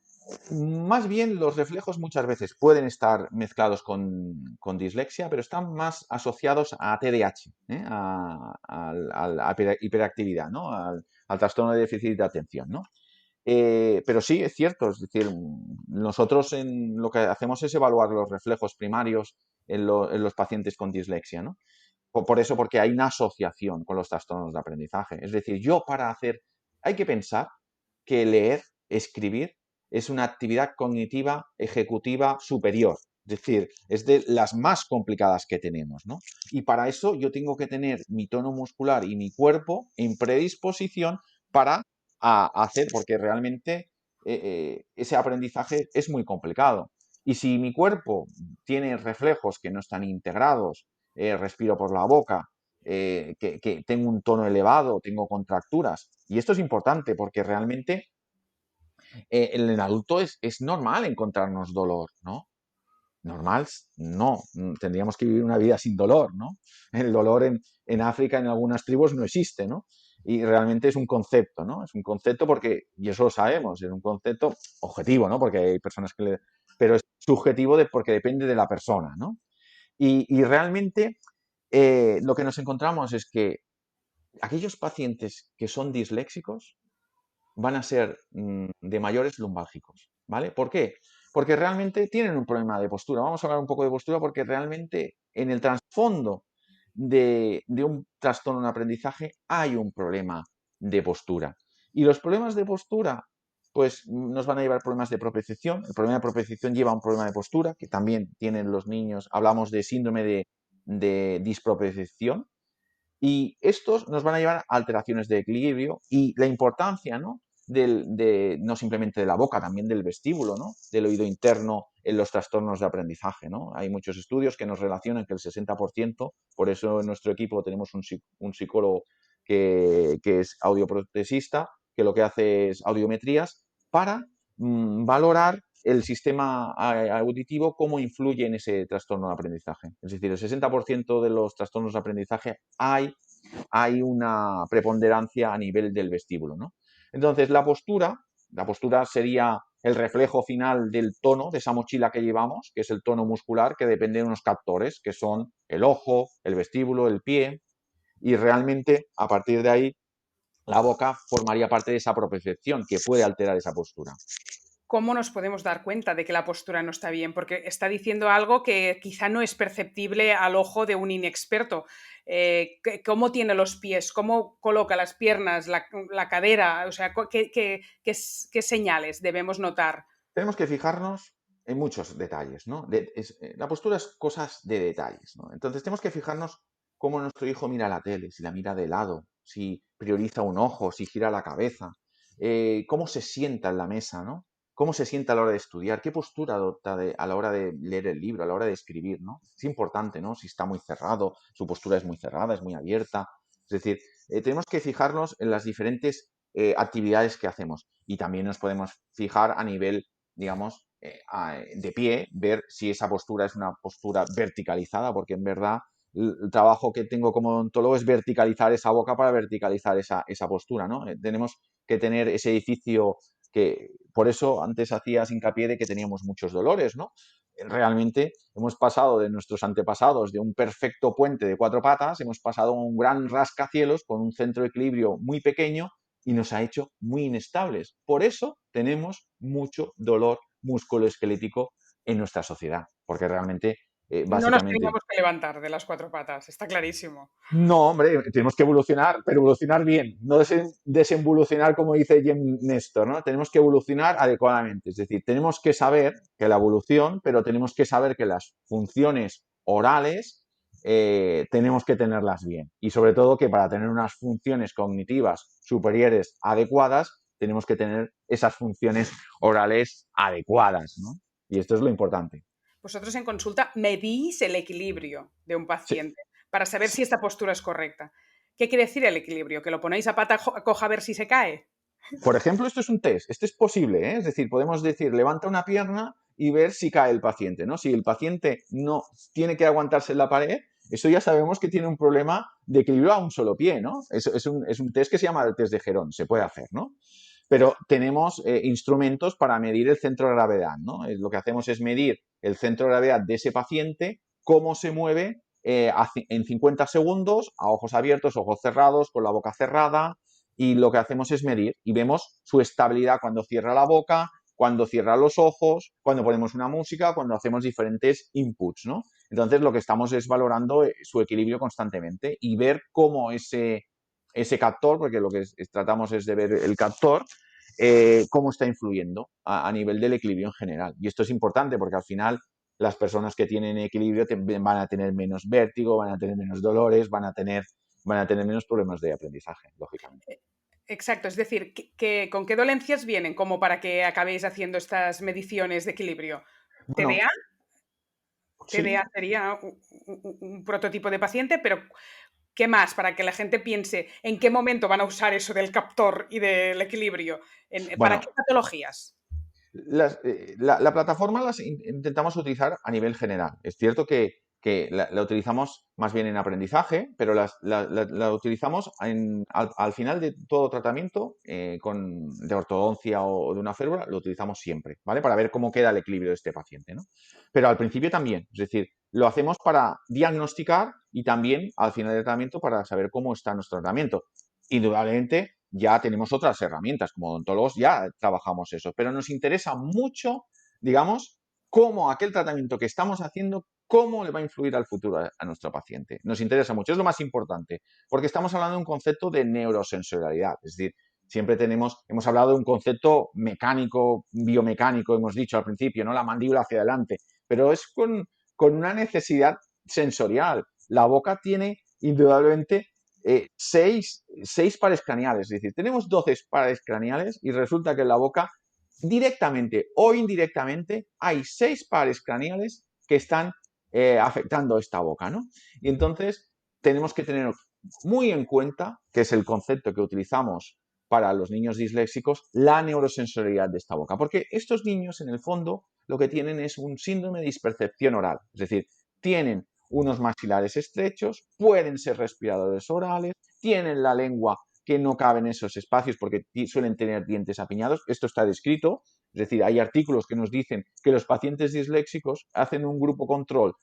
[SPEAKER 2] más bien los reflejos muchas veces pueden estar mezclados con dislexia, pero están más asociados a TDAH, ¿eh? A hiperactividad, ¿no? Al trastorno de déficit de atención, ¿no? Pero sí, es cierto, es decir, nosotros lo que hacemos es evaluar los reflejos primarios en los pacientes con dislexia, ¿no? Por eso, porque hay una asociación con los trastornos de aprendizaje. Es decir, hay que pensar que leer, escribir, es una actividad cognitiva ejecutiva superior. Es decir, es de las más complicadas que tenemos, ¿no? Y para eso yo tengo que tener mi tono muscular y mi cuerpo en predisposición para hacer, porque realmente ese aprendizaje es muy complicado. Y si mi cuerpo tiene reflejos que no están integrados, respiro por la boca, que tengo un tono elevado, tengo contracturas. Y esto es importante porque realmente en el adulto es normal encontrarnos dolor, ¿no? Normal, no. Tendríamos que vivir una vida sin dolor, ¿no? El dolor en África, en algunas tribus, no existe, ¿no? Y realmente es un concepto, ¿no? Es un concepto porque, y eso lo sabemos, es un concepto objetivo, ¿no? Porque hay personas pero es subjetivo porque depende de la persona, ¿no? Y realmente lo que nos encontramos es que aquellos pacientes que son disléxicos van a ser de mayores lumbálgicos, ¿vale? ¿Por qué? Porque realmente tienen un problema de postura. Vamos a hablar un poco de postura porque realmente en el trasfondo de un trastorno de aprendizaje hay un problema de postura. Y los problemas de postura, pues nos van a llevar problemas de propiocepción. El problema de propiocepción lleva a un problema de postura, que también tienen los niños. Hablamos de síndrome de dispropiocepción, y estos nos van a llevar a alteraciones de equilibrio y la importancia, ¿no? No simplemente de la boca, también del vestíbulo, ¿no? Del oído interno en los trastornos de aprendizaje, ¿no? Hay muchos estudios que nos relacionan que el 60%, por eso en nuestro equipo tenemos un psicólogo que es audioprotesista, que lo que hace es audiometrías para valorar el sistema auditivo, cómo influye en ese trastorno de aprendizaje. Es decir, el 60% de los trastornos de aprendizaje hay una preponderancia a nivel del vestíbulo, ¿no? Entonces, la postura sería el reflejo final del tono de esa mochila que llevamos, que es el tono muscular, que depende de unos captores, que son el ojo, el vestíbulo, el pie, y realmente a partir de ahí la boca formaría parte de esa propiocepción que puede alterar esa postura.
[SPEAKER 1] ¿Cómo nos podemos dar cuenta de que la postura no está bien? Porque está diciendo algo que quizá no es perceptible al ojo de un inexperto. ¿Cómo tiene los pies? ¿Cómo coloca las piernas, la cadera? O sea, ¿qué señales debemos notar?
[SPEAKER 2] Tenemos que fijarnos en muchos detalles, ¿no? La postura es cosas de detalles, ¿no? Entonces tenemos que fijarnos cómo nuestro hijo mira la tele, si la mira de lado, si prioriza un ojo, si gira la cabeza, cómo se sienta en la mesa, ¿no? Cómo se sienta a la hora de estudiar, qué postura adopta a la hora de leer el libro, a la hora de escribir, ¿no? Es importante, ¿no? Si está muy cerrado, su postura es muy cerrada, es muy abierta. Es decir, tenemos que fijarnos en las diferentes actividades que hacemos y también nos podemos fijar a nivel, digamos, de pie, ver si esa postura es una postura verticalizada, porque en verdad el trabajo que tengo como odontólogo es verticalizar esa boca para verticalizar esa postura, ¿no? Tenemos que tener ese edificio que, por eso antes hacías hincapié de que teníamos muchos dolores, ¿no? Realmente hemos pasado de nuestros antepasados de un perfecto puente de 4 patas, hemos pasado a un gran rascacielos con un centro de equilibrio muy pequeño y nos ha hecho muy inestables. Por eso tenemos mucho dolor musculoesquelético en nuestra sociedad, porque realmente,
[SPEAKER 1] No nos
[SPEAKER 2] básicamente,
[SPEAKER 1] teníamos que levantar de las 4 patas, está clarísimo.
[SPEAKER 2] no, hombre, tenemos que evolucionar, pero evolucionar bien, no desinvolucionar como dice Jem Nestor, ¿no? Tenemos que evolucionar adecuadamente, es decir, tenemos que saber que la evolución, pero tenemos que saber que las funciones orales tenemos que tenerlas bien y sobre todo que para tener unas funciones cognitivas superiores adecuadas, tenemos que tener esas funciones orales adecuadas, ¿no? Y esto es lo importante.
[SPEAKER 1] Vosotros en consulta medís el equilibrio de un
[SPEAKER 2] Sí,
[SPEAKER 1] paciente para saber
[SPEAKER 2] sí.
[SPEAKER 1] si esta postura es correcta. ¿Qué quiere decir el equilibrio? ¿Que lo ponéis a pata coja a ver si se cae?
[SPEAKER 2] Por ejemplo, esto es un test, esto es posible, ¿eh? Es decir, podemos decir, levanta una pierna y ver si cae el paciente, ¿no? Si el paciente no tiene que aguantarse en la pared, eso ya sabemos que tiene un problema de equilibrio a un solo pie, ¿no? Es un test que se llama el test de Gerón, se puede hacer, ¿no? Pero tenemos instrumentos para medir el centro de gravedad, ¿no? Lo que hacemos es medir el centro de gravedad de ese paciente, cómo se mueve en 50 segundos, a ojos abiertos, ojos cerrados, con la boca cerrada, y lo que hacemos es medir y vemos su estabilidad cuando cierra la boca, cuando cierra los ojos, cuando ponemos una música, cuando hacemos diferentes inputs, ¿no? Entonces lo que estamos es valorando su equilibrio constantemente y ver cómo ese captor, porque lo que tratamos es de ver el captor, cómo está influyendo a nivel del equilibrio en general. Y esto es importante porque al final las personas que tienen equilibrio van a tener menos vértigo, van a tener menos dolores, van a tener menos problemas de aprendizaje, lógicamente.
[SPEAKER 1] Exacto, es decir, ¿con qué dolencias vienen como para que acabéis haciendo estas mediciones de equilibrio?
[SPEAKER 2] Bueno,
[SPEAKER 1] TDA,
[SPEAKER 2] sí.
[SPEAKER 1] TDA sería un prototipo de paciente, pero ¿qué más? Para que la gente piense en qué momento van a usar eso del captor y del equilibrio. ¿Para qué
[SPEAKER 2] Bueno,
[SPEAKER 1] patologías?
[SPEAKER 2] la plataforma las intentamos utilizar a nivel general. Es cierto que la utilizamos más bien en aprendizaje, pero la utilizamos al final de todo tratamiento de ortodoncia o de una férula, lo utilizamos siempre, ¿vale? Para ver cómo queda el equilibrio de este paciente, ¿no? Pero al principio también, es decir, lo hacemos para diagnosticar y también al final del tratamiento para saber cómo está nuestro tratamiento. Indudablemente ya tenemos otras herramientas, como odontólogos ya trabajamos eso, pero nos interesa mucho, digamos, cómo aquel tratamiento que estamos haciendo, cómo le va a influir al futuro a nuestro paciente. Nos interesa mucho, es lo más importante, porque estamos hablando de un concepto de neurosensorialidad, es decir, siempre hemos hablado de un concepto mecánico, biomecánico, hemos dicho al principio, ¿no? La mandíbula hacia adelante, pero es con una necesidad sensorial. La boca tiene indudablemente seis pares craneales, es decir, tenemos 12 pares craneales y resulta que en la boca, directamente o indirectamente, hay 6 pares craneales que están afectando esta boca, ¿no? Y entonces tenemos que tener muy en cuenta, que es el concepto que utilizamos para los niños disléxicos, la neurosensorialidad de esta boca, porque estos niños en el fondo lo que tienen es un síndrome de dispercepción oral, es decir, tienen unos maxilares estrechos, pueden ser respiradores orales, tienen la lengua que no cabe en esos espacios porque suelen tener dientes apiñados. Esto está descrito, es decir, hay artículos que nos dicen que los pacientes disléxicos hacen un grupo control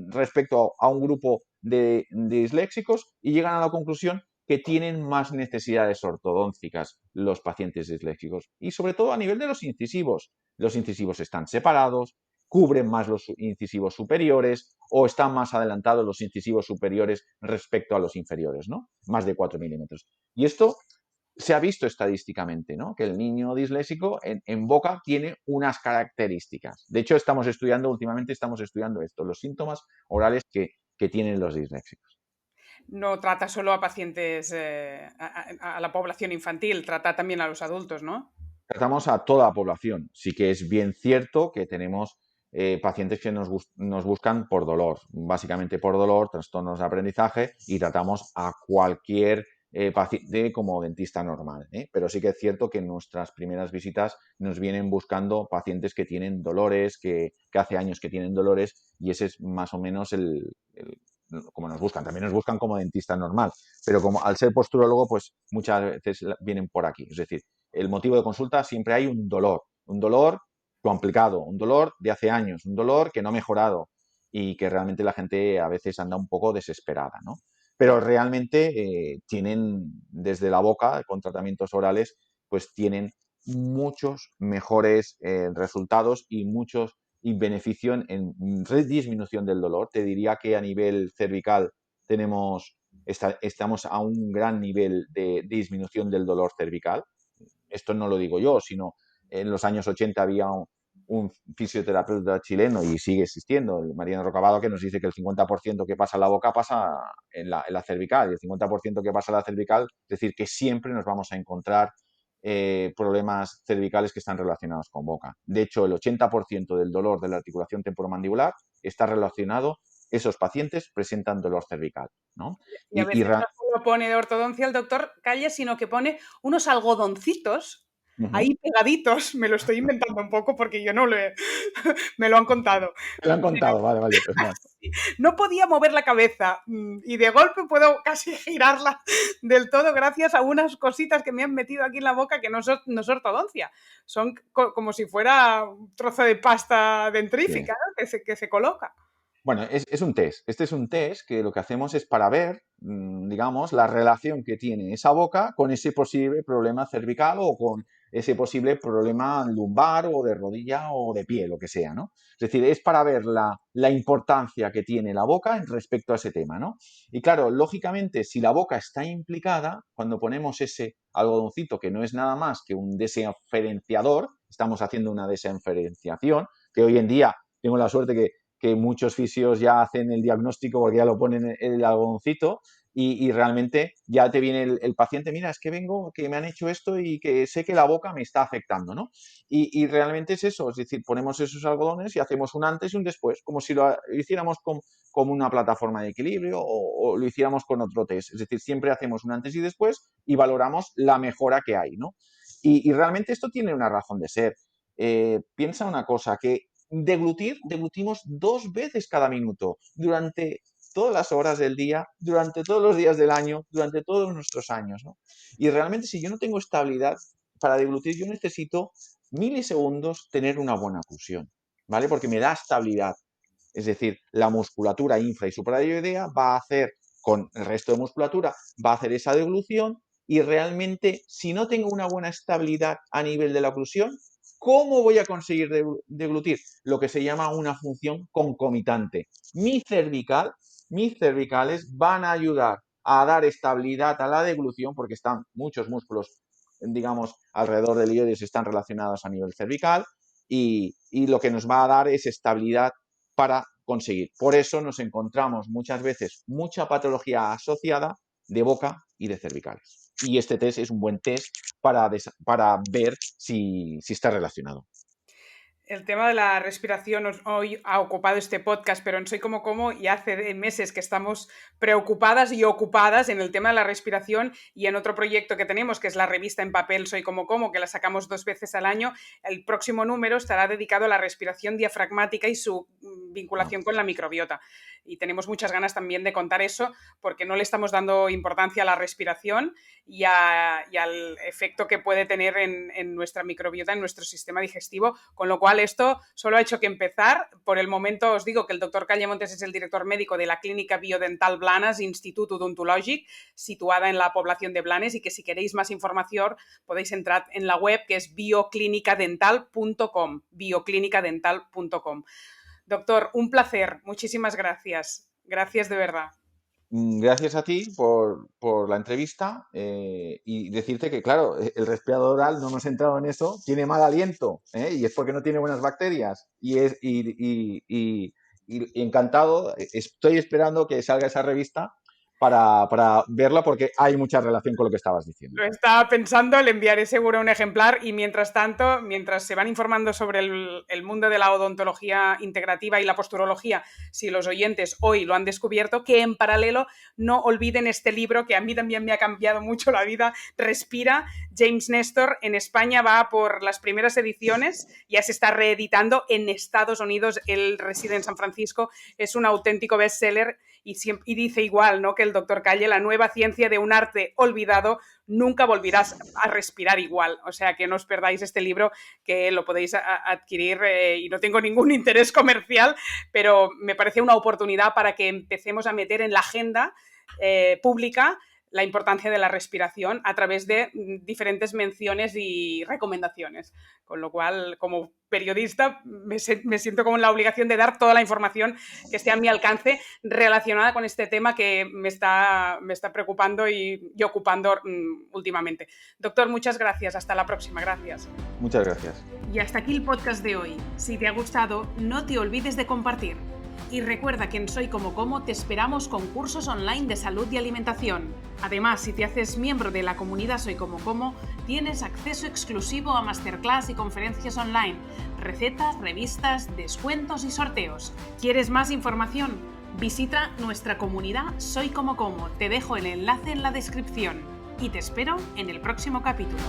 [SPEAKER 2] respecto a un grupo de disléxicos y llegan a la conclusión que tienen más necesidades ortodónticas los pacientes disléxicos. Y sobre todo a nivel de los incisivos. Los incisivos están separados, cubren más los incisivos superiores o están más adelantados los incisivos superiores respecto a los inferiores, ¿no? Más de 4 milímetros. Y esto se ha visto estadísticamente, ¿no? Que el niño disléxico en boca tiene unas características. De hecho, últimamente estamos estudiando esto, los síntomas orales que tienen los disléxicos.
[SPEAKER 1] No trata solo a pacientes, a la población infantil, trata también a los adultos, ¿no?
[SPEAKER 2] Tratamos a toda la población. Sí que es bien cierto que tenemos pacientes que nos buscan por dolor, básicamente por dolor, trastornos de aprendizaje, y tratamos a cualquier paciente como dentista normal, ¿eh? Pero sí que es cierto que en nuestras primeras visitas nos vienen buscando pacientes que tienen dolores, que hace años que tienen dolores, y ese es más o menos como nos buscan. También nos buscan como dentista normal, pero como al ser posturólogo, pues muchas veces vienen por aquí. Es decir, el motivo de consulta siempre hay un dolor complicado, un dolor de hace años, un dolor que no ha mejorado y que realmente la gente a veces anda un poco desesperada, ¿no? Pero realmente tienen desde la boca, con tratamientos orales, pues tienen muchos mejores resultados y muchos y beneficio en disminución del dolor. Te diría que a nivel cervical estamos a un gran nivel de disminución del dolor cervical. Esto no lo digo yo, sino en los años 80 había un fisioterapeuta chileno y sigue existiendo, el Mariano Rocabado, que nos dice que el 50% que pasa en la boca pasa en la cervical y el 50% que pasa en la cervical, es decir, que siempre nos vamos a encontrar problemas cervicales que están relacionados con boca. De hecho, el 80% del dolor de la articulación temporomandibular está relacionado, esos pacientes presentan dolor cervical, ¿no?
[SPEAKER 1] Y a
[SPEAKER 2] Y, y
[SPEAKER 1] veces no solo pone de ortodoncia el doctor Calle, sino que pone unos algodoncitos
[SPEAKER 2] uh-huh.
[SPEAKER 1] ahí pegaditos. Me lo estoy inventando un poco porque yo no lo he... me lo han contado.
[SPEAKER 2] Me lo han contado, vale, vale. Pues no.
[SPEAKER 1] No podía mover la cabeza y de golpe puedo casi girarla del todo gracias a unas cositas que me han metido aquí en la boca que no es ortodoncia. Son como si fuera un trozo de pasta dentrífica,
[SPEAKER 2] Sí.
[SPEAKER 1] ¿no? Que se coloca.
[SPEAKER 2] Bueno, es un test. Este es un test que lo que hacemos es para ver, digamos, la relación que tiene esa boca con ese posible problema cervical o con ese posible problema lumbar o de rodilla o de pie, lo que sea, ¿no? Es decir, es para ver la importancia que tiene la boca en respecto a ese tema, ¿no? Y claro, lógicamente, si la boca está implicada, cuando ponemos ese algodoncito que no es nada más que un desenferenciador, estamos haciendo una desenferenciación, que hoy en día tengo la suerte que muchos fisios ya hacen el diagnóstico porque ya lo ponen en el algodoncito y realmente ya te viene el paciente, mira, es que vengo, que me han hecho esto y que sé que la boca me está afectando, ¿no? Y realmente es eso, es decir, ponemos esos algodones y hacemos un antes y un después, como si lo hiciéramos como una plataforma de equilibrio o lo hiciéramos con otro test. Es decir, siempre hacemos un antes y después y valoramos la mejora que hay, ¿no? Y realmente esto tiene una razón de ser. Piensa una cosa, que deglutimos 2 veces cada minuto durante todas las horas del día, durante todos los días del año, durante todos nuestros años, ¿no? Y realmente si yo no tengo estabilidad para deglutir, yo necesito milisegundos tener una buena oclusión, ¿vale? Porque me da estabilidad. Es decir, la musculatura infra y suprarioidea va a hacer, con el resto de musculatura, va a hacer esa deglución y realmente, si no tengo una buena estabilidad a nivel de la oclusión, ¿cómo voy a conseguir deglutir? Lo que se llama una función concomitante. Mis cervicales van a ayudar a dar estabilidad a la deglución, porque están muchos músculos, digamos, alrededor del iliodis están relacionados a nivel cervical, y lo que nos va a dar es estabilidad para conseguir. Por eso nos encontramos muchas veces mucha patología asociada de boca y de cervicales. Y este test es un buen test para ver si está relacionado.
[SPEAKER 1] El tema de la respiración hoy ha ocupado este podcast, pero en Soy Como y hace meses que estamos preocupadas y ocupadas en el tema de la respiración y en otro proyecto que tenemos, que es la revista en papel Soy Como, que la sacamos 2 veces al año. El próximo número estará dedicado a la respiración diafragmática y su vinculación con la microbiota. Y tenemos muchas ganas también de contar eso, porque no le estamos dando importancia a la respiración y al efecto que puede tener en nuestra microbiota, en nuestro sistema digestivo, con lo cual esto solo ha hecho que empezar. Por el momento os digo que el doctor Calle Montes es el director médico de la Clínica Biodental Blanes, Institut Odontològic, situada en la población de Blanes, y que si queréis más información podéis entrar en la web, que es bioclinicadental.com, bioclinicadental.com. Doctor, un placer, muchísimas gracias. Gracias de verdad.
[SPEAKER 2] Gracias a ti por la entrevista y decirte que, claro, el respirador oral, no hemos entrado en eso, tiene mal aliento y es porque no tiene buenas bacterias. Y encantado, estoy esperando que salga esa revista para verla porque hay mucha relación con lo que estabas diciendo.
[SPEAKER 1] Lo estaba pensando, le enviaré seguro un ejemplar y mientras tanto, mientras se van informando sobre el mundo de la odontología integrativa y la posturología, si los oyentes hoy lo han descubierto, que en paralelo no olviden este libro que a mí también me ha cambiado mucho la vida, Respira, James Nestor. En España va por las primeras ediciones, ya se está reeditando en Estados Unidos, él reside en San Francisco, es un auténtico bestseller y dice igual, ¿no?, que el doctor Calle, la nueva ciencia de un arte olvidado, nunca volverás a respirar igual. O sea, que no os perdáis este libro, que lo podéis adquirir y no tengo ningún interés comercial, pero me parece una oportunidad para que empecemos a meter en la agenda pública la importancia de la respiración a través de diferentes menciones y recomendaciones. Con lo cual, como periodista, me siento como en la obligación de dar toda la información que esté a mi alcance relacionada con este tema que me está preocupando y ocupando últimamente. Doctor, muchas gracias. Hasta la próxima. Gracias.
[SPEAKER 2] Muchas gracias.
[SPEAKER 1] Y hasta aquí el podcast de hoy. Si te ha gustado, no te olvides de compartir. Y recuerda que en Soy Como te esperamos con cursos online de salud y alimentación. Además, si te haces miembro de la comunidad Soy Como, tienes acceso exclusivo a masterclass y conferencias online, recetas, revistas, descuentos y sorteos. ¿Quieres más información? Visita nuestra comunidad Soy Como. Te dejo el enlace en la descripción. Y te espero en el próximo capítulo.